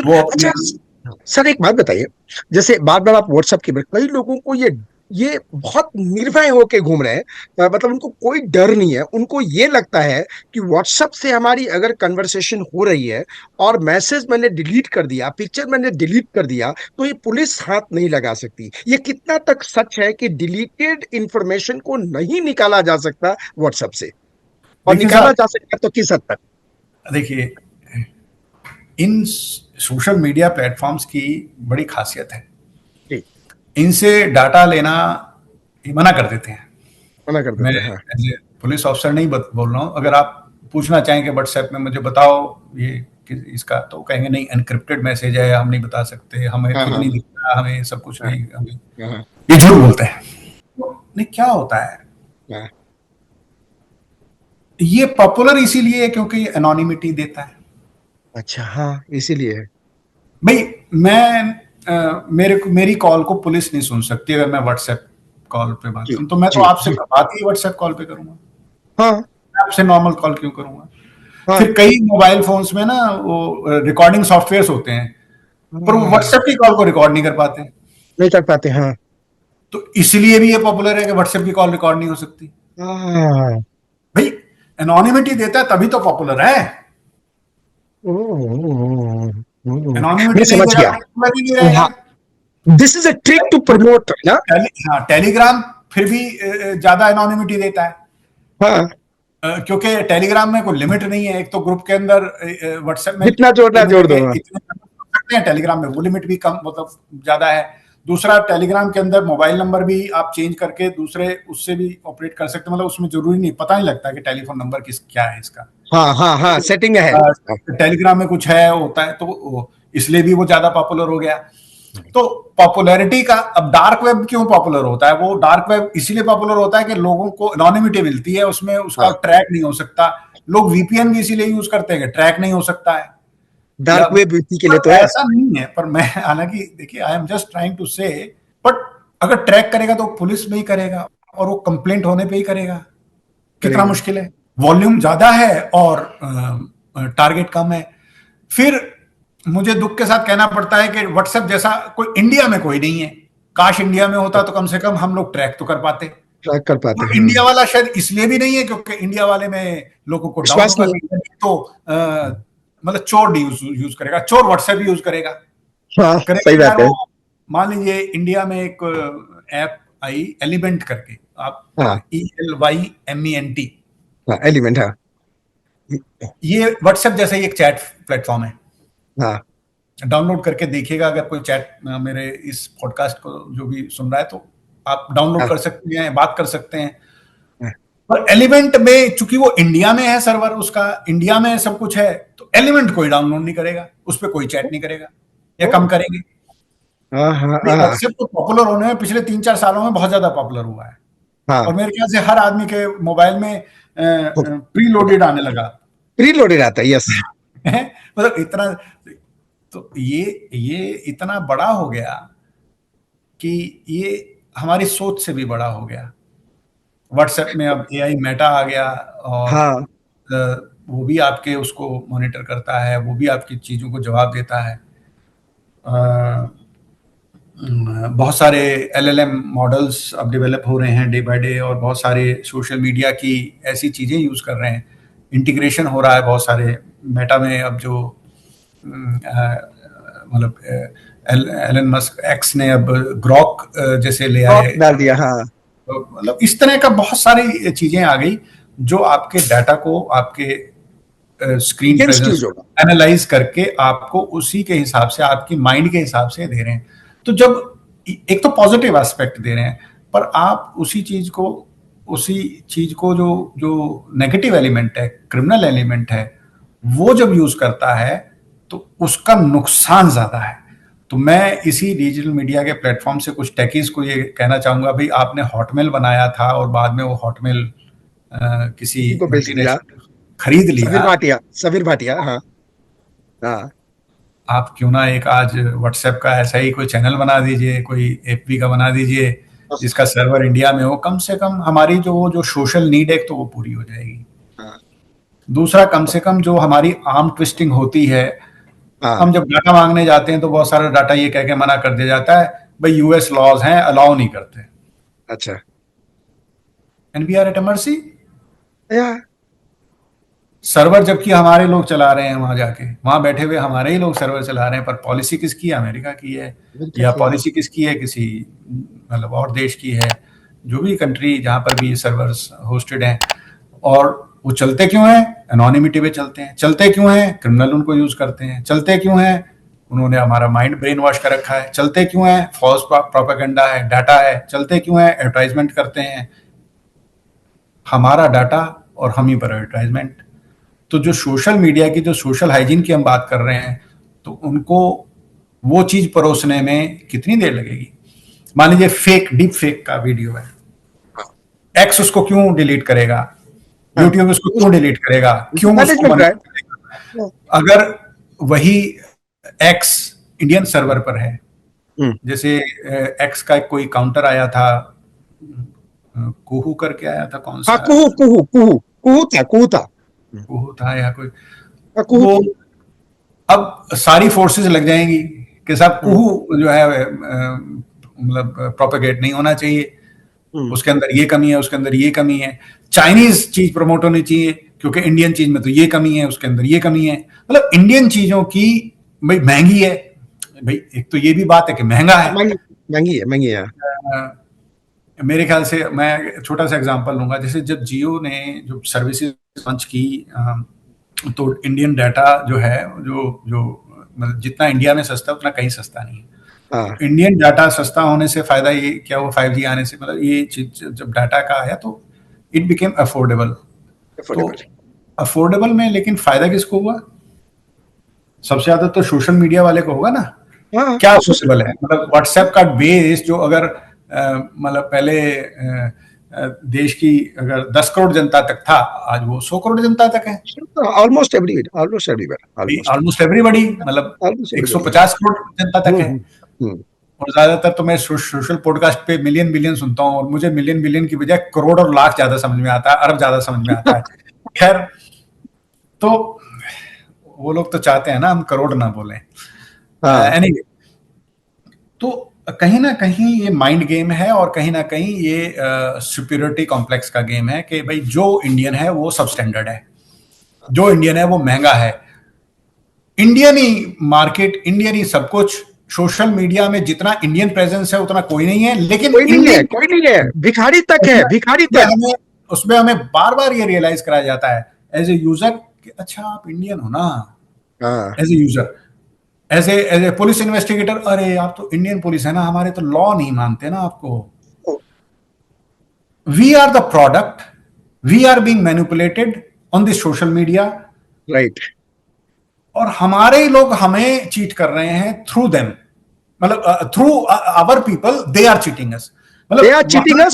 वो अपने अच्छा सर, एक बात बताइए। जैसे बार बार आप व्हाट्सएप की बात, कई लोगों को ये बहुत निर्भय होके घूम रहे हैं। मतलब उनको कोई डर नहीं है। उनको ये लगता है कि व्हाट्सएप से हमारी अगर कन्वर्सेशन हो रही है और मैसेज मैंने डिलीट कर दिया, पिक्चर मैंने डिलीट कर दिया, तो ये पुलिस हाथ नहीं लगा सकती। ये कितना तक सच है कि डिलीटेड इंफॉर्मेशन को नहीं निकाला जा सकता व्हाट्सएप से, और देखिए निकाला साहब, जा सकता तो किस हद तक? देखिए इन सोशल मीडिया प्लेटफॉर्म्स की बड़ी खासियत है, जी। इनसे डाटा लेना ये मना कर देते हैं। मना कर मैं देते हैं, हाँ। एज ए पुलिस ऑफिसर नहीं बोल रहा हूँ, अगर आप पूछना चाहें कि व्हाट्सएप में मुझे बताओ ये इसका, तो कहेंगे नहीं एनक्रिप्टेड मैसेज है, हम नहीं बता सकते, हमें हाँ खुद हाँ नहीं दिख रहा, हमें सब कुछ हाँ नहीं, हमें हाँ ये झूठ बोलते हैं। तो नहीं, क्या होता है, हाँ। ये पॉपुलर इसीलिए है क्योंकि ये एनोनिमिटी देता है। अच्छा, हाँ, इसीलिए है। भाई मैं मेरी कॉल को पुलिस नहीं सुन सकती अगर मैं व्हाट्सएप कॉल पे बात जी करूं, तो मैं तो जी आपसे जी। बात ही व्हाट्सएप कॉल पे करूंगा, हाँ मैं आपसे नॉर्मल कॉल क्यों करूंगा। हाँ फिर कई मोबाइल फोन्स में ना वो रिकॉर्डिंग सॉफ्टवेयर होते हैं, पर वो हाँ। व्हाट्सएप की कॉल को रिकॉर्ड नहीं कर पाते, नहीं कर पाते, हाँ। तो इसलिए भी ये पॉपुलर है कि व्हाट्सएप की कॉल रिकॉर्ड नहीं हो सकती। हाँ। भाई एनोनिमिटी देता है तभी तो पॉपुलर है, मैं एनोनिमिटी नहीं समझ देगा गया। तो पॉपुलर ही नहीं रहेगा। हाँ, this is a trick to promote ना। हाँ, टेलीग्राम फिर भी ज्यादा एनोनिमिटी देता है, हाँ, क्योंकि टेलीग्राम में कोई लिमिट नहीं है। एक तो ग्रुप के अंदर व्हाट्सएप में जितना जोड़ना लिमिट है जोड़ कि दो, हाँ। इतने कर सकते हैं, टेलीग्राम में वो लिमिट भी कम मतलब ज्यादा है। दूसरा, टेलीग्राम के अंदर मोबाइल नंबर भी आप चेंज करके दूसरे उससे भी ऑपरेट कर सकते हैं, मतलब उसमें जरूरी नहीं, पता नहीं लगता कि टेलीफोन नंबर किस क्या है इसका। हाँ हाँ हाँ, सेटिंग है। हाँ, टेलीग्राम में कुछ है होता है, तो इसलिए भी वो ज्यादा पॉपुलर हो गया। तो पॉपुलैरिटी का, अब डार्क वेब क्यों पॉपुलर होता है, वो डार्क वेब इसीलिए पॉपुलर होता है कि लोगों को एनोनिमिटी मिलती है, उसमें उसका हाँ। ट्रैक नहीं हो सकता। लोग वीपीएन भी इसीलिए यूज करते हैं कि ट्रैक नहीं हो सकता है। या डार्क वेब इसी के लिए पर तो है। ऐसा नहीं है, पर मैं हालांकि देखिए I am just trying to say, but अगर ट्रैक करेगा तो पुलिस में ही करेगा और वो कंप्लेंट होने पे ही करेगा। कितना करेगा। मुश्किल है, वॉल्यूम ज्यादा है और टारगेट कम है। फिर मुझे दुख के साथ कहना पड़ता है कि व्हाट्सएप जैसा कोई इंडिया में कोई नहीं है। काश इंडिया में होता तो कम से कम हम लोग ट्रैक तो कर पाते। ट्रैक कर पाते और हैं, हाँ। इंडिया वाला शायद इसलिए भी नहीं है क्योंकि इंडिया वाले में लोगों को डाउट विश्वास होगा नहीं कि तो मतलब चोर यूज करेगा, चोर व्हाट्सएप यूज करेगा। है। हाँ, सही करेगा यार बात है। वो, मान लीजिए इंडिया में एक ऐप आई एलिमेंट करके, आप हाँ ELYMENT, हाँ, एलिमेंट, हाँ। ये व्हाट्सएप जैसा ही एक चैट प्लेटफॉर्म है। हाँ डाउनलोड करके देखिएगा, अगर कोई चैट मेरे इस पॉडकास्ट को जो भी सुन रहा है तो आप डाउनलोड हाँ कर सकते हैं, बात कर सकते हैं। हाँ पर एलिमेंट में चूंकि वो इंडिया में है, सर्वर उसका इंडिया में सब कुछ है, तो एलिमेंट कोई डाउनलोड नहीं करेगा, उस पर कोई चैट नहीं करेगा या कम करेंगे। हाँ हाँ ये हाँ व्हाट्सएप को पॉपुलर होने में पिछले 3-4 सालों में बहुत ज्यादा पॉपुलर हुआ है, और हाँ। मेरे ख्याल से हर आदमी के मोबाइल में प्री लोडेड आने लगा प्री लोडेड आता है, यस। है। मतलब इतना, तो ये इतना बड़ा हो गया कि ये हमारी सोच से भी बड़ा हो गया। व्हाट्सएप में अब एआई मेटा आ गया, और हाँ, वो भी आपके उसको मॉनिटर करता है, वो भी आपकी चीज़ों को जवाब देता है। बहुत सारे एलएलएम मॉडल्स अब डेवलप हो रहे हैं डे बाय डे, और बहुत सारे सोशल मीडिया की ऐसी चीज़ें यूज़ कर रहे हैं, इंटीग्रेशन हो रहा है बहुत सारे। मेटा में अब जो मतलब एलन मस्क एक्स ने अब ग्रॉक जैसे ले लॉक आए, डाल दिया। हाँ, तो मतलब इस तरह का बहुत सारी चीजें आ गई जो आपके डाटा को, आपके स्क्रीन अगेंस्ट प्रेजेंस यूज को होगा। एनालाइज करके आपको उसी के हिसाब से, आपकी माइंड के हिसाब से दे रहे हैं। तो जब एक तो पॉजिटिव एस्पेक्ट दे रहे हैं, पर आप उसी चीज को जो जो नेगेटिव एलिमेंट है, क्रिमिनल एलिमेंट है, वो जब यूज करता है तो उसका नुकसान ज्यादा है। तो मैं इसी डिजिटल मीडिया के प्लेटफॉर्म से कुछ टेकीज को ये कहना चाहूंगा, भाई आपने हॉटमेल बनाया था और बाद में वो हॉटमेल किसी किसी को बेच दिया। मल्टीनेशनल खरीद समीर लिया। भाटिया, समीर भाटिया। हाँ, हाँ। आप क्यों ना एक आज व्हाट्सएप का ऐसा ही कोई चैनल बना दीजिए, कोई एफबी का बना दीजिए, जिसका सर्वर इंडिया में हो। कम से कम हमारी जो सोशल नीड है तो वो पूरी हो जाएगी। हाँ, दूसरा, कम से कम जो हमारी आर्म ट्विस्टिंग होती है, हाँ। हम जब डाटा मांगने जाते हैं तो बहुत सारा डाटा ये कह के मना कर दिया जाता है, भाई यूएस लॉज हैं, अलाउ नहीं करते, अच्छा। And we are at mercy. या सर्वर जबकि हमारे लोग चला रहे हैं, वहां जाके वहां बैठे हुए हमारे ही लोग सर्वर चला रहे हैं, पर पॉलिसी किसकी है? अमेरिका की है, अमेरिका या की। हाँ, पॉलिसी किसकी है? किसी मतलब और देश की है। जो भी कंट्री जहां पर भी ये सर्वर्स होस्टेड हैं, और वो चलते क्यों हैं? एनोनिमिटी पे चलते हैं। चलते क्यों हैं? क्रिमिनल उनको यूज करते हैं। चलते क्यों हैं? उन्होंने हमारा माइंड ब्रेन वॉश कर रखा है। चलते क्यों हैं? फॉल्स प्रोपेगेंडा है, डाटा है। चलते क्यों हैं? एडवर्टाइजमेंट करते हैं, हमारा डाटा और हम ही पर एडवर्टाइजमेंट। तो जो सोशल मीडिया की, जो सोशल हाइजीन की हम बात कर रहे हैं, तो उनको वो चीज परोसने में कितनी देर लगेगी? मान लीजिए फेक, डीप फेक का वीडियो है, एक्स उसको क्यों डिलीट करेगा? हाँ। यूट्यूब उसको क्यों डिलीट करेगा? क्यों उसको मैनेजमेंट मना राइट। करेगा? अगर वही एक्स इंडियन सर्वर पर है, हम्म। जैसे एक्स का कोई काउंटर आया था, कुहू करके आया था, कौन हाँ, सा, कुहू कुहू कुहू कुहू था, कुहू था। कुहू था या कोई, हाँ, कुहू वो थी। अब सारी फोर्सेस लग जाएंगी कि साहब हम्म, कुहू जो है मतलब प्रोपेगेट नहीं होना चाहिए, हम्म। उसके अंदर ये कमी है, उसके अंदर ये कमी है। चाइनीज चीज प्रमोट होनी चाहिए क्योंकि इंडियन चीज में तो ये कमी है, उसके अंदर ये कमी है। मतलब इंडियन चीजों की, भाई महंगी है, भाई एक तो ये भी बात है कि महंगा है। महंगी, महंगी है, महंगी है। मेरे ख्याल से मैं छोटा सा एग्जांपल लूंगा, जैसे जब जियो ने जो सर्विसेज लॉन्च की, तो इंडियन डाटा जो है, जो जो मतलब जितना इंडिया में सस्ता है उतना कहीं सस्ता नहीं है। हाँ, तो इंडियन डाटा सस्ता होने से फायदा ये क्या हुआ? 5G आने से, मतलब ये चीज जब डाटा का आया तो इट बिकेम अफोर्डेबल। तो अफोर्डेबल। अफोर्डेबल में लेकिन फायदा किसको हुआ? सबसे ज्यादा तो सोशल मीडिया वाले को होगा ना। हाँ, क्या सोशल। अफोर्डेबल है? मतलब व्हाट्सएप का बेस जो अगर मतलब पहले देश की अगर 10 करोड़ जनता तक था, आज वो 100 करोड़ जनता तक है। Almost everywhere, almost everywhere, almost. Almost everybody, मतलब ऑलमोस्ट एवरीबडी। 150 करोड़ जनता तक है। हम्म, हम्म। और ज्यादातर तो मैं सोशल पॉडकास्ट पे मिलियन बिलियन सुनता हूँ, और मुझे मिलियन बिलियन की बजाय करोड़ और लाख ज्यादा समझ में आता है, अरब ज्यादा समझ में आता है। खैर, तो वो लोग तो चाहते हैं ना हम करोड़ ना बोलें। हाँ, एनीवे, तो कहीं ना कहीं ये माइंड गेम है, और कहीं ना कहीं ये सुपीरियरिटी कॉम्प्लेक्स का गेम है कि भाई जो इंडियन है वो सब स्टैंडर्ड है, जो इंडियन है वो महंगा है। इंडियन ही मार्केट, इंडियन ही सब कुछ। सोशल मीडिया में जितना इंडियन प्रेजेंस है उतना कोई नहीं है, लेकिन कोई नहीं है, इंडियन कोई नहीं है। भिखारी तक है, उसमें भिखारी उसमें तक। हमें उसमें हमें बार बार ये रियलाइज कराया जाता है एज ए यूजर कि अच्छा आप इंडियन हो ना। हाँ। As a user, as a police investigator, अरे आप तो इंडियन पुलिस है ना, हमारे तो लॉ नहीं मानते ना आपको। We are the product, we are being manipulated on this social media, right. और हमारे ही लोग हमें चीट कर रहे हैं थ्रू देम, मतलब through our people they are cheating us. They मतलब आर चीटिंग वहां अस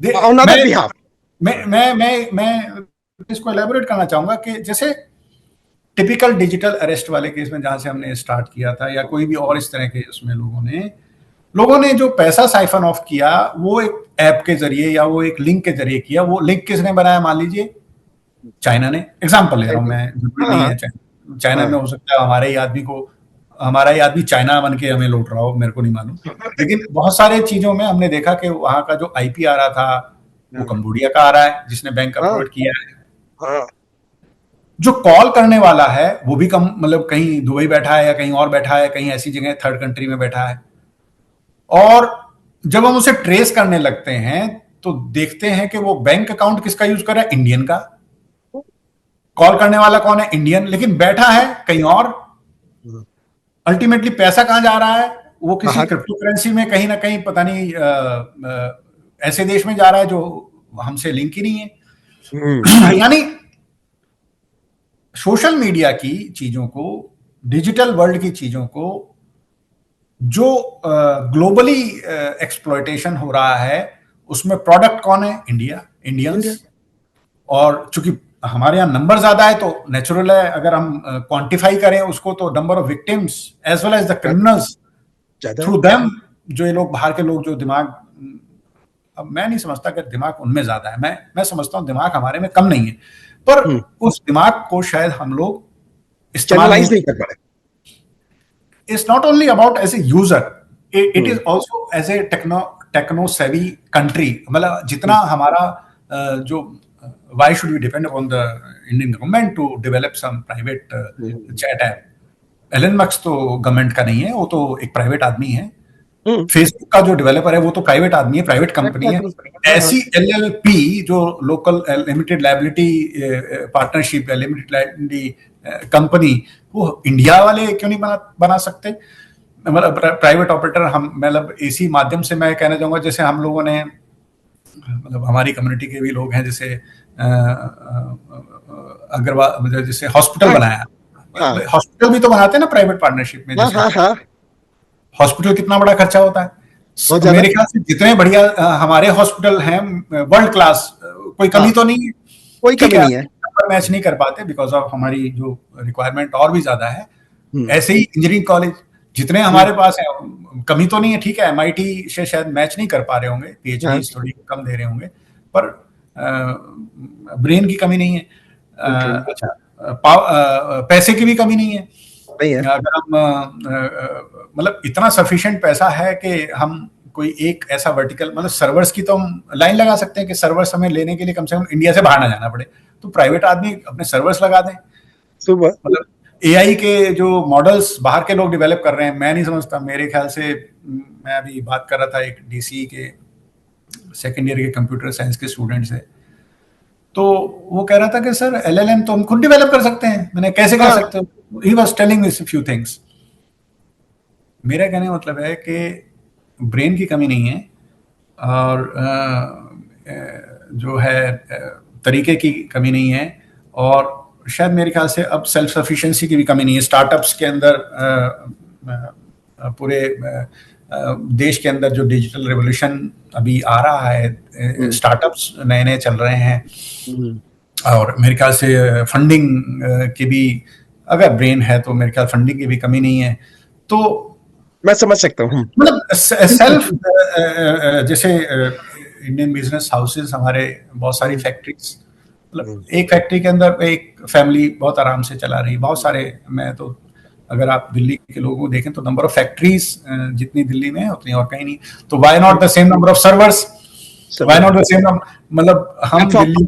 तो ऑन मैं अदर बिहाफ। मैं इसको एलेबोरेट करना चाहूंगा कि जैसे टिपिकल डिजिटल अरेस्ट वाले केस में जहां से हमने स्टार्ट किया था, या कोई भी और इस तरह के उसमें लोगों ने, लोगों ने जो पैसा साइफन ऑफ किया वो एक ऐप के जरिए या वो एक लिंक के जरिए किया। वो लिंक किसने बनाया? मान लीजिए चाइना ने, एग्जांपल ले रहा हूं मैं, जरूरी हाँ नहीं हाँ है चाइना में, हाँ हो सकता है हमारा ही आदमी चाइना बन के हमें लूट रहा हो, मेरे को नहीं मालूम। लेकिन बहुत सारे चीजों में हमने देखा कि वहां का जो आईपी आ रहा था वो कंबोडिया का आ रहा है, जिसने बैंक हाँ अप्रोच किया है। हाँ जो कॉल करने वाला है वो भी कम, मतलब कहीं दुबई बैठा है या कहीं और बैठा है, कहीं ऐसी जगह थर्ड कंट्री में बैठा है। और जब हम उसे ट्रेस करने लगते हैं तो देखते हैं कि वो बैंक अकाउंट किसका यूज कर रहा है? इंडियन का। कॉल करने वाला कौन है? इंडियन, लेकिन बैठा है कहीं और। अल्टीमेटली पैसा कहां जा रहा है? वो किसी बाहर। क्रिप्टो करेंसी में कहीं ना कहीं, पता नहीं ऐसे देश में जा रहा है जो हमसे लिंक ही नहीं है। यानी सोशल मीडिया की चीजों को, डिजिटल वर्ल्ड की चीजों को जो ग्लोबली एक्सप्लॉयटेशन हो रहा है, उसमें प्रोडक्ट कौन है? India, India Indians. और चूंकि हमारे यहाँ नंबर ज्यादा है तो नेचुरल है, अगर हम क्वांटिफाई करें उसको, तो number of victims as well as the criminals ज्यादा है। थ्रू देम, जो ये लोग बाहर के लोग जो दिमाग, अब मैं नहीं समझता कि दिमाग उनमें ज्यादा है, मैं समझता हूं दिमाग हमारे में कम नहीं है, पर उस दिमाग को शायद हम लोग इस्तेमाल नहीं। चैनलाइज नहीं कर पा रहे। It's not only about as a user, it is also as a techno savvy country। मतलब जितना हमारा जो why should we depend upon the Indian government to develop some private chat app? Elon Musk तो government का नहीं है, वो तो एक प्राइवेट आदमी है। फेसबुक का जो डेवलपर है वो तो प्राइवेट आदमी है, प्राइवेट कंपनी है। ऐसी एलएलपी जो लोकल लिमिटेड लायबिलिटी पार्टनरशिप या लिमिटेड लायबिलिटी कंपनी, वो इंडिया वाले क्यों नहीं बना सकते? मतलब प्राइवेट ऑपरेटर, हम मतलब इसी माध्यम से मैं कहना चाहूंगा, जैसे हम लोगों ने, मतलब हमारी कम्युनिटी के भी लोग हैं, जैसे अग्रवाल, जैसे हॉस्पिटल बनाया, हॉस्पिटल भी तो बनाते हैं ना प्राइवेट पार्टनरशिप में। जैसे हॉस्पिटल कितना बड़ा खर्चा होता है, मेरे ख्याल से जितने बढ़िया हमारे हॉस्पिटल हैं वर्ल्ड क्लास, कोई कमी तो नहीं है, कोई कमी नहीं है। मैच नहीं कर पाते बिकॉज ऑफ हमारी जो रिक्वायरमेंट और भी ज्यादा है। ऐसे ही इंजीनियरिंग कॉलेज जितने हमारे पास है, कमी तो नहीं है, ठीक है, एमआईटी से शायद मैच नहीं कर पा रहे होंगे, पीएचडी थोड़ी कम दे रहे होंगे, पर ब्रेन की कमी नहीं है। अच्छा, पैसे की भी कमी नहीं है। अगर हम मतलब इतना सफिशिएंट पैसा है कि हम कोई एक ऐसा वर्टिकल, मतलब सर्वर्स की तो हम लाइन लगा सकते हैं कि सर्वर्स हमें लेने के लिए कम से कम इंडिया से बाहर ना जाना पड़े, तो प्राइवेट आदमी अपने सर्वर्स लगा दें। मतलब एआई के जो मॉडल्स बाहर के लोग डेवलप कर रहे हैं, मैं नहीं समझता, मेरे ख्याल से, मैं अभी बात कर रहा था एक डीसी के सेकेंड ईयर के कंप्यूटर साइंस के स्टूडेंट से, तो वो कह रहा था कि सर एलएलएम तो हम खुद डेवलप कर सकते हैं। मैंने कैसे कर सकते हो? He was telling this few things. मेरा कहने का मतलब है कि ब्रेन की कमी नहीं है, और जो है तरीके की कमी नहीं है, और शायद मेरे ख्याल से अब सेल्फ सफिशिएंसी की भी कमी नहीं है। स्टार्टअप्स के अंदर पूरे देश के अंदर जो डिजिटल रेवोल्यूशन अभी आ रहा है, स्टार्टअप्स नए नए चल रहे हैं, और मेरे ख्याल से फंडिंग की भी, अगर ब्रेन है तो मेरे ख्याल फंडिंग की भी कमी नहीं है। तो मैं समझ सकता हूँ। मतलब सेल्फ, जैसे इंडियन बिजनेस हाउसेस, हमारे बहुत सारी फैक्ट्रीज, मतलब एक फैक्ट्री के अंदर एक फैमिली बहुत आराम से चला रही, बहुत सारे, मैं तो अगर आप दिल्ली के लोगों को देखें तो नंबर ऑफ फैक्ट्रीज जितनी दिल्ली में है उतनी और कहीं नहीं, तो why not the same number of servers, why not the same, मतलब हम दिल्ली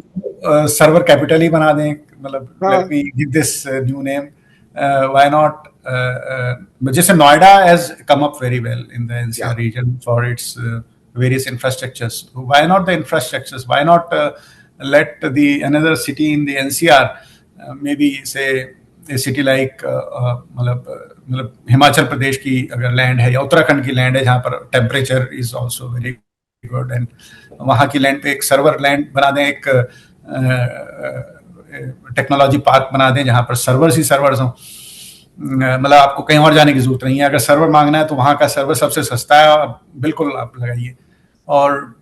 सर्वर कैपिटल ही बना दें, मतलब let me give this new name, why not, जैसे Noida has come up very well in the NCR region for its various infrastructures. Why not the infrastructures? Why not let the another city in the NCR, maybe say a city like मतलब हिमाचल प्रदेश की अगर land है या उत्तराखंड की land है जहाँ पर temperature is also very good, and वहाँ की लैंड पे एक सर्वर लैंड बना दें, एक टेक्नोलॉजी पार्क बना दें जहाँ पर सर्वर्स ही सर्वर्स हों, मतलब आपको कहीं और जाने की जरूरत नहीं है। अगर सर्वर मांगना है तो वहाँ का सर्वर सबसे सस्ता है, बिल्कुल आप लगाइए, और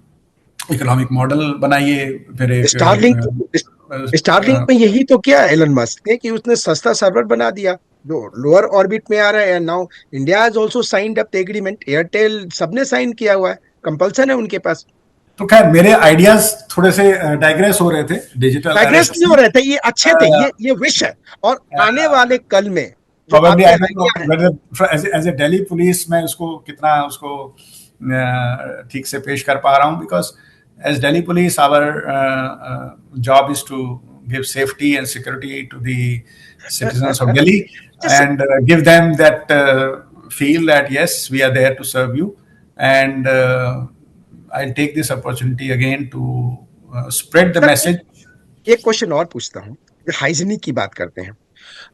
इकोनॉमिक मॉडल बनाइए। फिर एक स्टारलिंक में यही तो किया एलन मस्क ने कि उसने सस्ता सर्वर बना दिया, जो लोअर ऑर्बिट में आ रहा है, and now India has also signed up the agreement, Airtel सबने साइन किया हुआ है, कंपल्सन है उनके पास। तो खैर मेरे आइडियाज थोड़े से डाइग्रेस हो रहे थे डिजिटल डाइग्रेस अरेस्ट नहीं से। हो रहे थे, ये अच्छे थे, ये विश है। और आने वाले कल में जो प्रोबेबली आपके आई डोंट नो आइडिया है। Whether as a Delhi police मैं उसको कितना उसको ठीक से पेश कर पा रहा हूँ, because as Delhi police our job is to give safety and security to the citizens of Delhi जैसे and give them that feel that yes, we are there to serve you, and I'll take this opportunity again to spread the sir, message. एक question और पूछता हूँ, hygienic की बात करते हैं।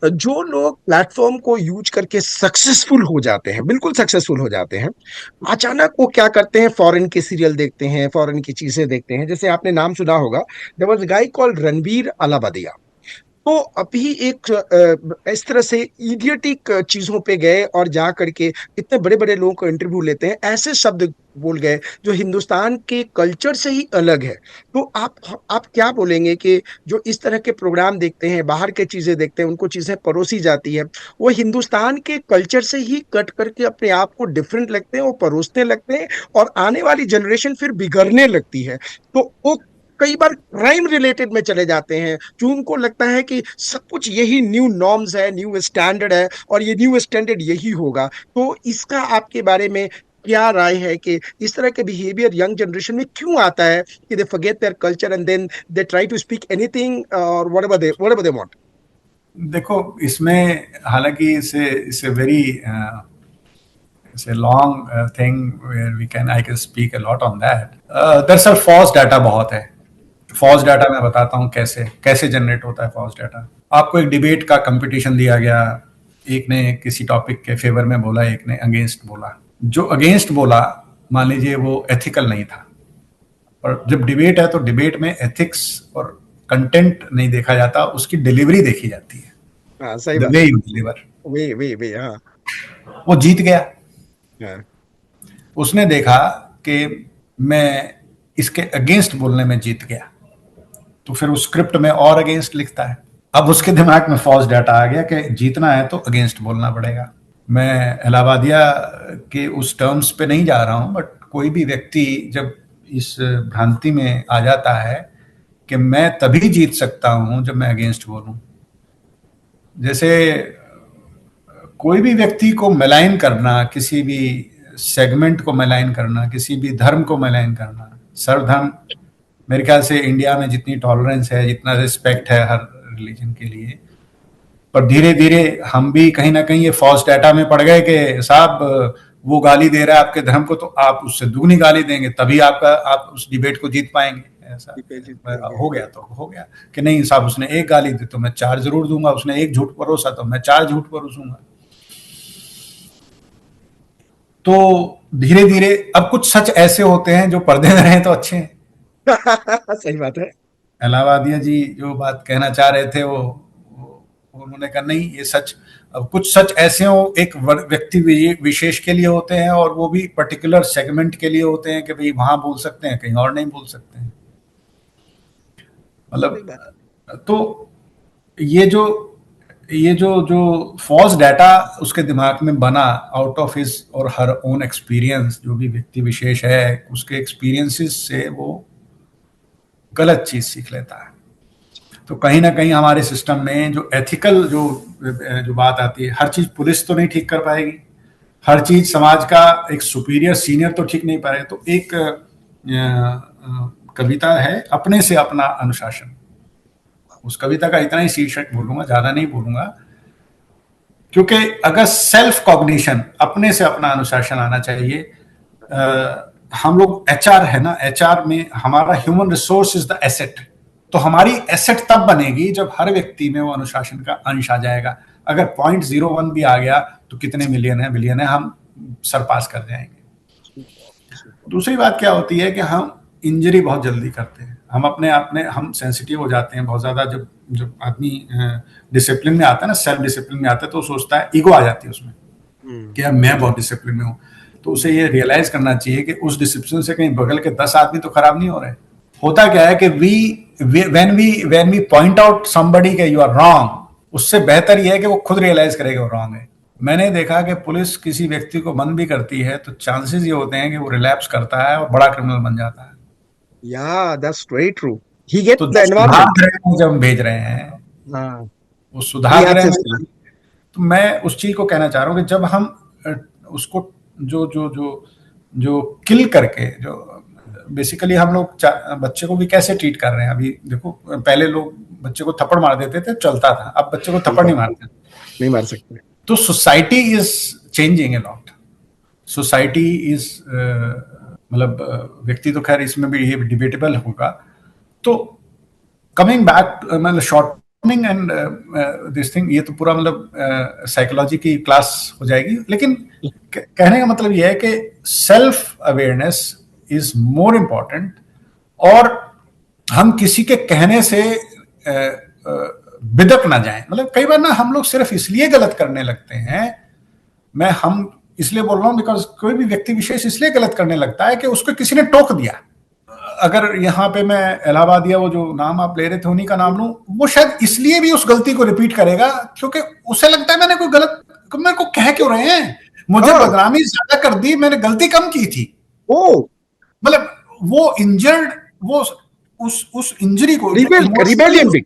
जो लोग प्लेटफॉर्म को यूज करके सक्सेसफुल हो जाते हैं, बिल्कुल सक्सेसफुल हो जाते हैं, अचानक वो क्या करते हैं, फॉरेन के सीरियल देखते हैं, फॉरेन की चीजें देखते हैं। जैसे आपने नाम सुना होगा, there was a guy called Ranveer Allahbadia. तो अभी एक इस तरह से इडियटिक चीजों पे गए और जा करके इतने बड़े बड़े लोगों को इंटरव्यू लेते हैं, ऐसे शब्द बोल गए जो हिंदुस्तान के कल्चर से ही अलग है। तो आप क्या बोलेंगे कि जो इस तरह के प्रोग्राम देखते हैं, बाहर के चीजें देखते हैं, उनको चीजें परोसी जाती है, वो हिंदुस्तान के कल्चर से ही कट करके अपने आप को डिफरेंट लगते हैं, वो परोसने लगते हैं, और आने वाली जनरेशन फिर बिगड़ने लगती है। तो वो कई बार क्राइम रिलेटेड में चले जाते हैं, जो उनको लगता है कि सब कुछ यही न्यू नॉर्म्स है, न्यू स्टैंडर्ड है, और ये न्यू स्टैंडर्ड यही होगा। तो इसका आपके बारे में क्या राय है कि इस तरह के बिहेवियर यंग जनरेशन में क्यों आता है कि they forget their culture and then they try to speak anything और व्हाटएवर दे वांट? देखो इसमें हालांकि इसे very it's a long thing where I can speak a lot on that. दरअसल फॉल्स डाटा बहुत है। फॉल्स डाटा मैं बताता हूँ कैसे कैसे जनरेट होता है फॉल्स डाटा। आपको एक डिबेट का कंपटीशन दिया गया, एक ने किसी टॉपिक के फेवर में बोला, एक ने अगेंस्ट बोला। जो अगेंस्ट बोला, मान लीजिए वो एथिकल नहीं था, और जब डिबेट है तो डिबेट में एथिक्स और कंटेंट नहीं देखा जाता, उसकी डिलीवरी देखी जाती है, हाँ, सही द बात वे है। You deliver. वे हाँ। वो जीत गया। हाँ, उसने देखा कि मैं इसके अगेंस्ट बोलने में जीत गया, तो फिर उस स्क्रिप्ट में और अगेंस्ट लिखता है। अब उसके दिमाग में फॉल्स डाटा आ गया कि जीतना है तो अगेंस्ट बोलना पड़ेगा। मैं इलाहाबादिया के उस टर्म्स पे नहीं जा रहा हूं, बट कोई भी व्यक्ति जब इस भ्रांति में आ जाता है कि मैं तभी जीत सकता हूं जब मैं अगेंस्ट बोलूं, जैसे कोई भी व्यक्ति को मेलाइन करना, किसी भी सेगमेंट को मेलाइन करना, किसी भी धर्म को मेलाइन करना, सर्वधर्म, मेरे ख्याल से इंडिया में जितनी टॉलरेंस है, जितना रिस्पेक्ट है हर रिलीजन के लिए, पर धीरे धीरे हम भी कहीं ना कहीं ये फॉल्स डाटा में पड़ गए कि साहब वो गाली दे रहा है आपके धर्म को, तो आप उससे दुगनी गाली देंगे तभी आप उस डिबेट को जीत पाएंगे। ऐसा जीत पाएंगे। हो गया तो हो गया कि नहीं साहब, उसने एक गाली दी तो मैं चार जरूर दूंगा, उसने एक झूठ परोसा तो मैं चार झूठ परोसूंगा। तो धीरे धीरे अब कुछ सच ऐसे होते हैं जो पर्दे में रहे तो अच्छे हैं। सही बात है। इलाहाबादिया जी जो बात कहना चाह रहे थे उन्होंने कहा नहीं ये सच। अब कुछ सच ऐसे हो एक व्यक्ति विशेष के लिए होते हैं, और वो भी पर्टिकुलर सेगमेंट के लिए होते हैं कि भाई वहां बोल सकते हैं, कहीं और नहीं बोल सकते हैं। सही बात। मतलब तो ये जो फॉल्स डाटा उसके दिमाग में बना आउट ऑफ हिज और हर ओन एक्सपीरियंस, जो भी व्यक्ति विशेष है उसके एक्सपीरियंसेस से वो गलत चीज सीख लेता है। तो कहीं ना कहीं हमारे सिस्टम में जो एथिकल जो बात आती है, हर चीज पुलिस तो नहीं ठीक कर पाएगी, हर चीज समाज का एक सुपीरियर सीनियर तो ठीक नहीं पाएगा। तो एक कविता है अपने से अपना अनुशासन, उस कविता का इतना ही शीर्षक बोलूंगा, ज्यादा नहीं बोलूंगा, क्योंकि अगर सेल्फ कॉग्निशन, अपने से अपना अनुशासन आना चाहिए। हम लोग एचआर है ना, एचआर में हमारा human resource is the asset. तो हमारी एसेट तब बनेगी जब हर व्यक्ति में वो अनुशासन का अंश आ जाएगा। अगर 0.01 भी आ गया तो कितने मिलियन है, बिलियन है, हम सरपास कर जाएंगे। दूसरी बात क्या होती है कि हम इंजरी बहुत जल्दी करते हैं, हम अपने आप में हम सेंसिटिव हो जाते हैं बहुत ज्यादा। जब जब आदमी डिसिप्लिन में आता है ना, सेल्फ डिसिप्लिन में आता है, तो सोचता है, ईगो आ जाती है उसमें कि यार मैं बहुत डिसिप्लिन में हूँ। तो उसे ये रियलाइज करना चाहिए कि उस डिसिप्लिन से कहीं बगल के 10 आदमी तो खराब नहीं हो रहे। होता क्या है कि when we point out somebody के यू आर रॉन्ग, उससे बेहतर यह है कि वो खुद रियलाइज करेगा वो रॉन्ग है। मैंने देखा कि पुलिस किसी व्यक्ति को बंद भी करती है तो चांसेस ये होते हैं कि वो रिलैप्स करता है और बड़ा क्रिमिनल बन जाता है। Yeah, that's very true. He get तो the सुधार environment. गृह में जब हम भेज रहे हैं, हाँ, वो he सुधार has गृह his में, class. तो मैं उस चीज को कहना चाह रहा हूँ कि जब हम उसको जो जो जो जो किल करके, जो बेसिकली हम लोग बच्चे को भी कैसे ट्रीट कर रहे हैं। अभी देखो, पहले लोग बच्चे को थप्पड़ मार देते थे, चलता था, अब बच्चे को थप्पड़ नहीं मारते। नहीं मार सकते। तो society is changing a lot. Society is मतलब व्यक्ति तो खैर इसमें भी ये डिबेटेबल होगा। तो कमिंग बैक, मतलब शॉर्टनिंग एंड दिस थिंग, ये तो पूरा मतलब साइकोलॉजी की क्लास हो जाएगी। लेकिन कहने का मतलब ये है कि self awareness is more important. और हम किसी के कहने से बिदक ना जाएं। मतलब कई बार ना हम लोग सिर्फ इसलिए गलत करने लगते हैं, हम इसलिए बोल रहा हूं बिकॉज कोई भी व्यक्ति विशेष इसलिए गलत करने लगता है कि उसको किसी ने टोक दिया। अगर यहाँ पे मैं इलाहाबाद या वो जो नाम आप ले रहे थे उन्हीं का नाम लूं, वो शायद इसलिए भी उस गलती को रिपीट करेगा क्योंकि उसे लगता है मैंने कोई गलत, मेरे को कह क्यों रहे हैं, मुझे बदनामी ज्यादा कर दी, मैंने गलती कम की थी। मतलब वो इंजर्ड, वो उस इंजरी को, rebellion big.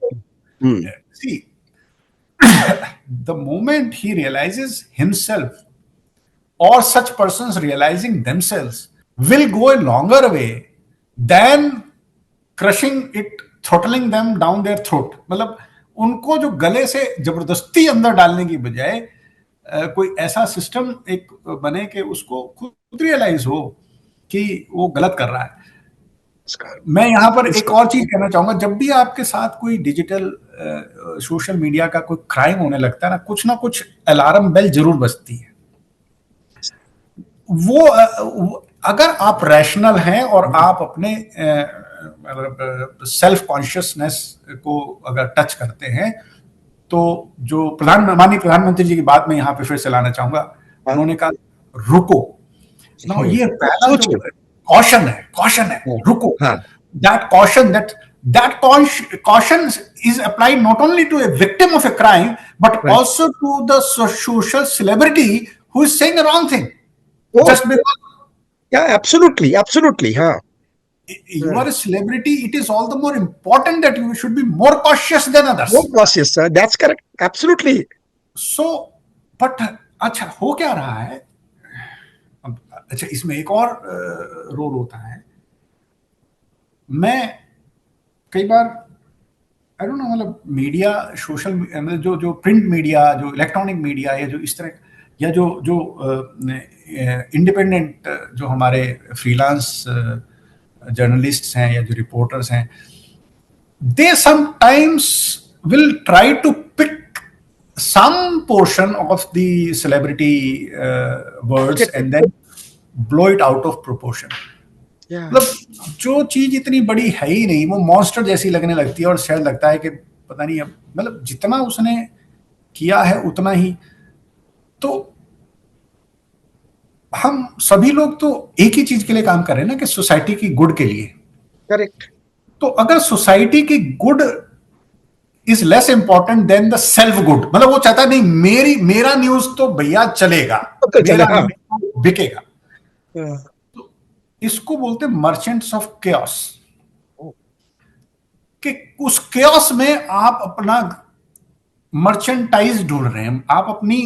see, the moment he realizes himself or such persons realizing themselves will go a longer way than crushing it, throttling them down their throat. मतलब उनको जो गले से जबरदस्ती अंदर डालने की बजाय कोई ऐसा सिस्टम एक बने कि उसको खुद रियलाइज हो कि वो गलत कर रहा है। मैं यहां पर एक और चीज कहना चाहूंगा, जब भी आपके साथ कोई डिजिटल सोशल मीडिया का कोई क्राइम होने लगता है ना कुछ अलार्म बेल जरूर बजती है। वो अगर आप रैशनल हैं और आप अपने सेल्फ कॉन्शियसनेस को अगर टच करते हैं, तो जो माननीय प्रधानमंत्री जी की बात मैं यहाँ पे फिर से लाना चाहूंगा। उन्होंने कहा रुको। ये पहला जो कॉशन है, रुको। that caution is applied not only to a victim of a crime but also to the social celebrity who is saying the wrong thing. Just because, yeah, absolutely, you are a celebrity, it is all the more important that you should be more cautious than others. More cautious, sir. That's correct, absolutely. So, but अच्छा हो क्या रहा है? अच्छा, इसमें एक और role होता है। मैं कई बार आई डोंट नो, मतलब मीडिया, सोशल, मतलब जो प्रिंट मीडिया, जो इलेक्ट्रॉनिक मीडिया, या जो इस तरह, या जो इंडिपेंडेंट जो हमारे फ्रीलांस जर्नलिस्ट्स हैं या जो रिपोर्टर्स हैं, they sometimes will try to pick some portion of the celebrity words and then blow it out of proportion. मतलब जो चीज इतनी बड़ी है ही नहीं, वो मॉन्स्टर जैसी लगने लगती है और शायद लगता है कि पता नहीं, अब मतलब जितना उसने किया है उतना ही। तो हम सभी लोग तो एक ही चीज के लिए काम कर रहे हैं ना, कि सोसाइटी की गुड के लिए। करेक्ट। तो अगर सोसाइटी की good is less important than the self good, मतलब वो चाहता है नहीं मेरा न्यूज तो भैया चलेगा, मेरा बिकेगा, तो इसको बोलते हैं मर्चेंट्स ऑफ केओस। कि उस केओस में आप अपना मर्चेंटाइज ढूंढ रहे हैं, आप अपनी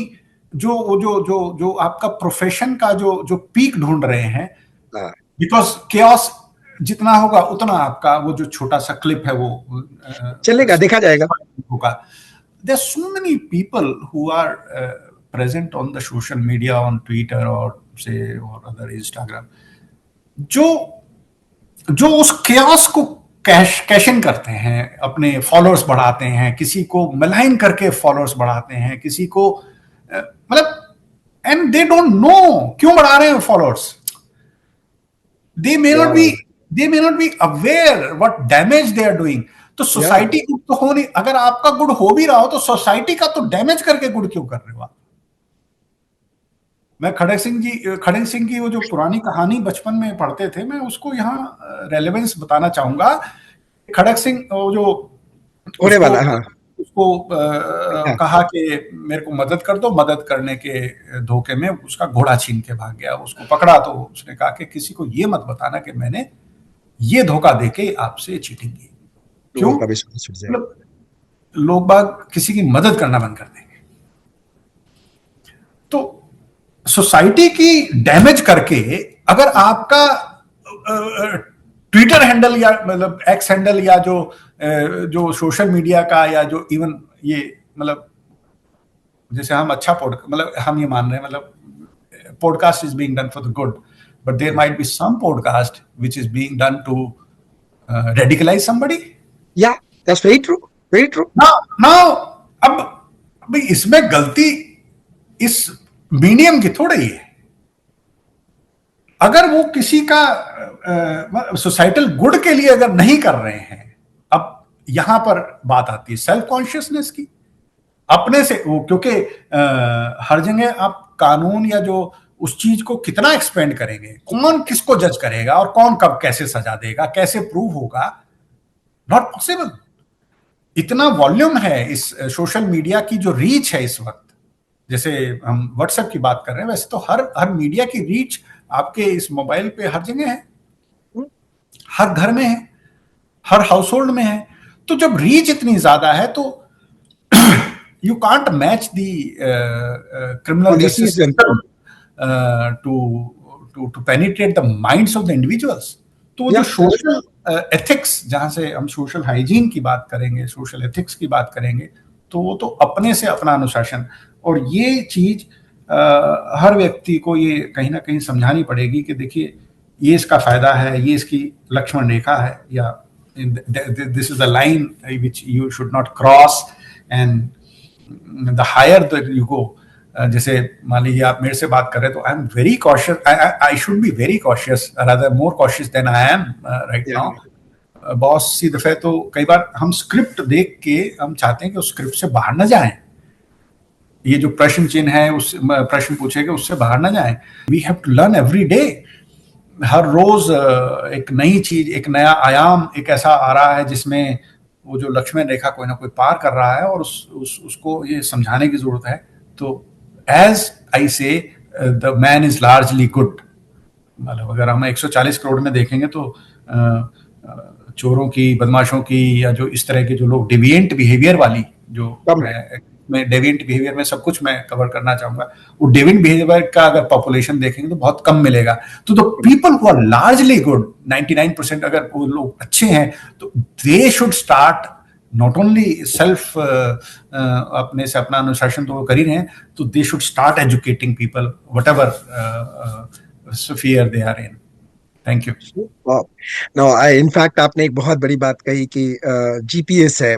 जो आपका प्रोफेशन का जो पीक ढूंढ रहे हैं। बिकॉज केओस जितना होगा उतना आपका वो जो छोटा सा क्लिप है वो चलेगा, देखा जाएगा होगा। There are so many people who are present on the social media, on Twitter or other Instagram, जो उस chaos को कैश इन करते हैं, अपने फॉलोअर्स बढ़ाते हैं, किसी को मलाइन करके फॉलोअर्स बढ़ाते हैं, किसी को मतलब, एंड दे डोंट नो क्यों बढ़ा रहे हैं followers. They may not be aware what damage they are doing. तो सोसाइटी गुड तो हो नहीं, अगर आपका गुड हो भी रहा हो तो सोसाइटी का तो डैमेज करके गुड क्यों कर रहे हो आप? मैं खड़ग सिंह की वो जो पुरानी कहानी बचपन में पढ़ते थे, मैं उसको यहाँ रेलेवेंस बताना चाहूंगा। खड़ग सिंह वो जो होने वाला, हाँ, उसको हाँ, कहा कि मेरे को मदद कर दो, मदद करने के धोखे में उसका घोड़ा छीन के भाग गया। उसको पकड़ा तो उसने कहा कि किसी को ये मत बताना कि मैंने ये धोखा देके आपसे चीटिंग की। क्यों? लोगों का विश्वास उठ जाएगा। मतलब लोग बाग किसी की मदद करना बंद कर देंगे। तो सोसाइटी की डैमेज करके अगर आपका ट्विटर हैंडल या मतलब एक्स हैंडल या जो सोशल मीडिया का या जो इवन ये मतलब जैसे हम अच्छा मतलब हम ये मान रहे हैं मतलब podcast is being done for the good, but there might be some podcast which is being done to radicalise somebody. Yeah, that's very true. Very true. Now अब भाई इसमें गलती इस मीडियम की थोड़ी ही है। अगर वो किसी का सोसाइटल गुड के लिए अगर नहीं कर रहे हैं, अब यहां पर बात आती है सेल्फ कॉन्शियसनेस की। अपने से वो क्योंकि हर जगह आप कानून या जो उस चीज को कितना एक्सपेंड करेंगे, कौन किसको जज करेगा और कौन कब कैसे सजा देगा, कैसे प्रूव होगा, नॉट पॉसिबल। इतना वॉल्यूम है इस सोशल मीडिया की, जो रीच है इस वक्त, जैसे हम व्हाट्सएप की बात कर रहे हैं, वैसे तो हर मीडिया की रीच आपके इस मोबाइल पे हर जगह है, हर घर में है, हर हाउस होल्ड में है। तो जब रीच इतनी ज्यादा है तो you can't match the criminal justice Politician. system to penetrate the minds of the individuals. तो वो जो Yeah, that's सोशल एथिक्स, जहां से हम सोशल हाइजीन की बात करेंगे, सोशल एथिक्स की बात करेंगे, तो वो तो अपने से अपना अनुशासन, और ये चीज हर व्यक्ति को ये कहीं ना कहीं समझानी पड़ेगी कि देखिए ये इसका फायदा है, ये इसकी लक्ष्मण रेखा है, या this is the line which you should not cross, and the higher that you go. जैसे मान लीजिए आप मेरे से बात कर रहे हैं तो I am very cautious, I should be very cautious, rather more cautious than I am right yeah. Now. Boss सी दफे तो कई बार हम स्क्रिप्ट देख के हम चाहते हैं कि उस स्क्रिप्ट से बाहर ना जाएं, ये जो प्रश्न चिन्ह है उस प्रश्न पूछेगा उससे बाहर ना जाएं। We have to learn every day. हर रोज एक नई चीज, एक नया आयाम एक ऐसा आ रहा है जिसमें वो जो लक्ष्मण रेखा कोई ना कोई पार कर रहा है, और उसको ये समझाने की जरूरत है। तो एज आई से the man is largely good. मतलब अगर हम 140 करोड़ में देखेंगे तो चोरों की, बदमाशों की, या जो इस तरह के जो लोग डेविएंट बिहेवियर वाली, जो कम है। मैं डेविएंट बिहेवियर में सब कुछ मैं कवर करना चाहूंगा, वो डेविएंट बिहेवियर का अगर पॉपुलेशन देखेंगे तो बहुत कम मिलेगा। तो the people who are largely good, 99% अगर वो लोग अच्छे हैं, तो they should start not only self, अपने से अपना अनुशासन तो वो कर ही रहे हैं, तो they should start educating people whatever sphere they are in. Thank you. No, I in fact आपने एक बहुत बड़ी बात कही कि जीपीएस है,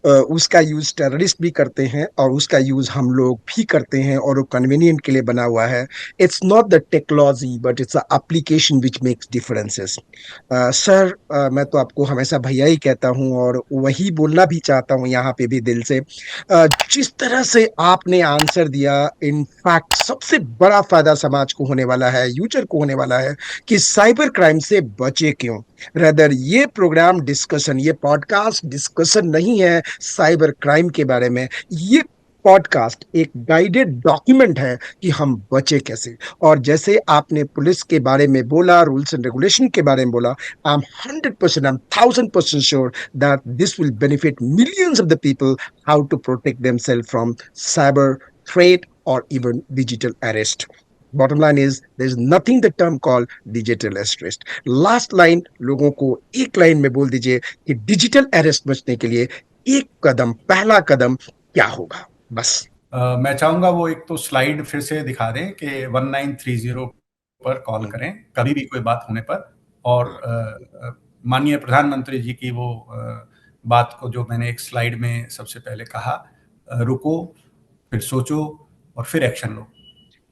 उसका यूज टेररिस्ट भी करते हैं और उसका यूज हम लोग भी करते हैं, और वो कन्वीनियंट के लिए बना हुआ है। It's not the technology but it's the application which makes differences. Sir, मैं तो आपको हमेशा भैया ही कहता हूँ और वही बोलना भी चाहता हूँ यहाँ पे भी दिल से। जिस तरह से आपने आंसर दिया, इनफैक्ट सबसे बड़ा फायदा समाज को होने वाला है, यूजर को होने वाला है कि साइबर क्राइम से बचे क्यों। रदर ये प्रोग्राम डिस्कशन, ये पॉडकास्ट डिस्कशन नहीं है साइबर क्राइम के बारे में, ये पॉडकास्ट एक गाइडेड डॉक्यूमेंट है कि हम बचे कैसे। और जैसे आपने पुलिस के बारे में बोला, रूल्स एंड रेगुलेशन के बारे में बोला, I am 100%, I am 1000% sure that this will benefit millions of the people how to protect themselves from cyber threat और even digital arrest. Bottom line is there is nothing the term called digital arrest. Last line, लोगों को एक line में बोल दीजिए कि digital arrest बचने के लिए एक कदम, पहला कदम क्या होगा, बस। मैं चाहूंगा वो एक तो स्लाइड फिर से दिखा दें कि 1930 पर कॉल करें कभी भी कोई बात होने पर, और माननीय प्रधानमंत्री जी की वो बात को जो मैंने एक स्लाइड में सबसे पहले कहा, रुको, फिर सोचो और फिर एक्शन लो।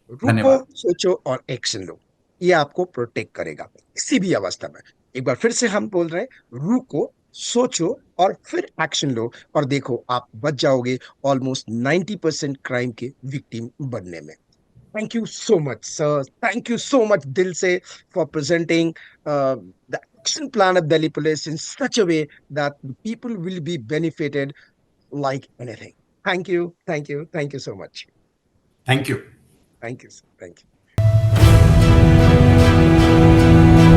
रुको, धन्यवाद। सोचो और एक्शन लो। ये आपको प्रोटेक्ट करेगा किसी भी अवस्था में। एक बार फिर से हम बोल रहे हैं, रुको, सोचो और फिर एक्शन लो, और देखो आप बच जाओगे ऑलमोस्ट 90% क्राइम के विक्टिम बनने में। Thank you so much sir, thank you so much दिल से for presenting the action plan of Delhi police in such a way that people will be benefited like anything. Thank you. Thank you. Thank you so much. Thank you. Thank you, sir. Thank you.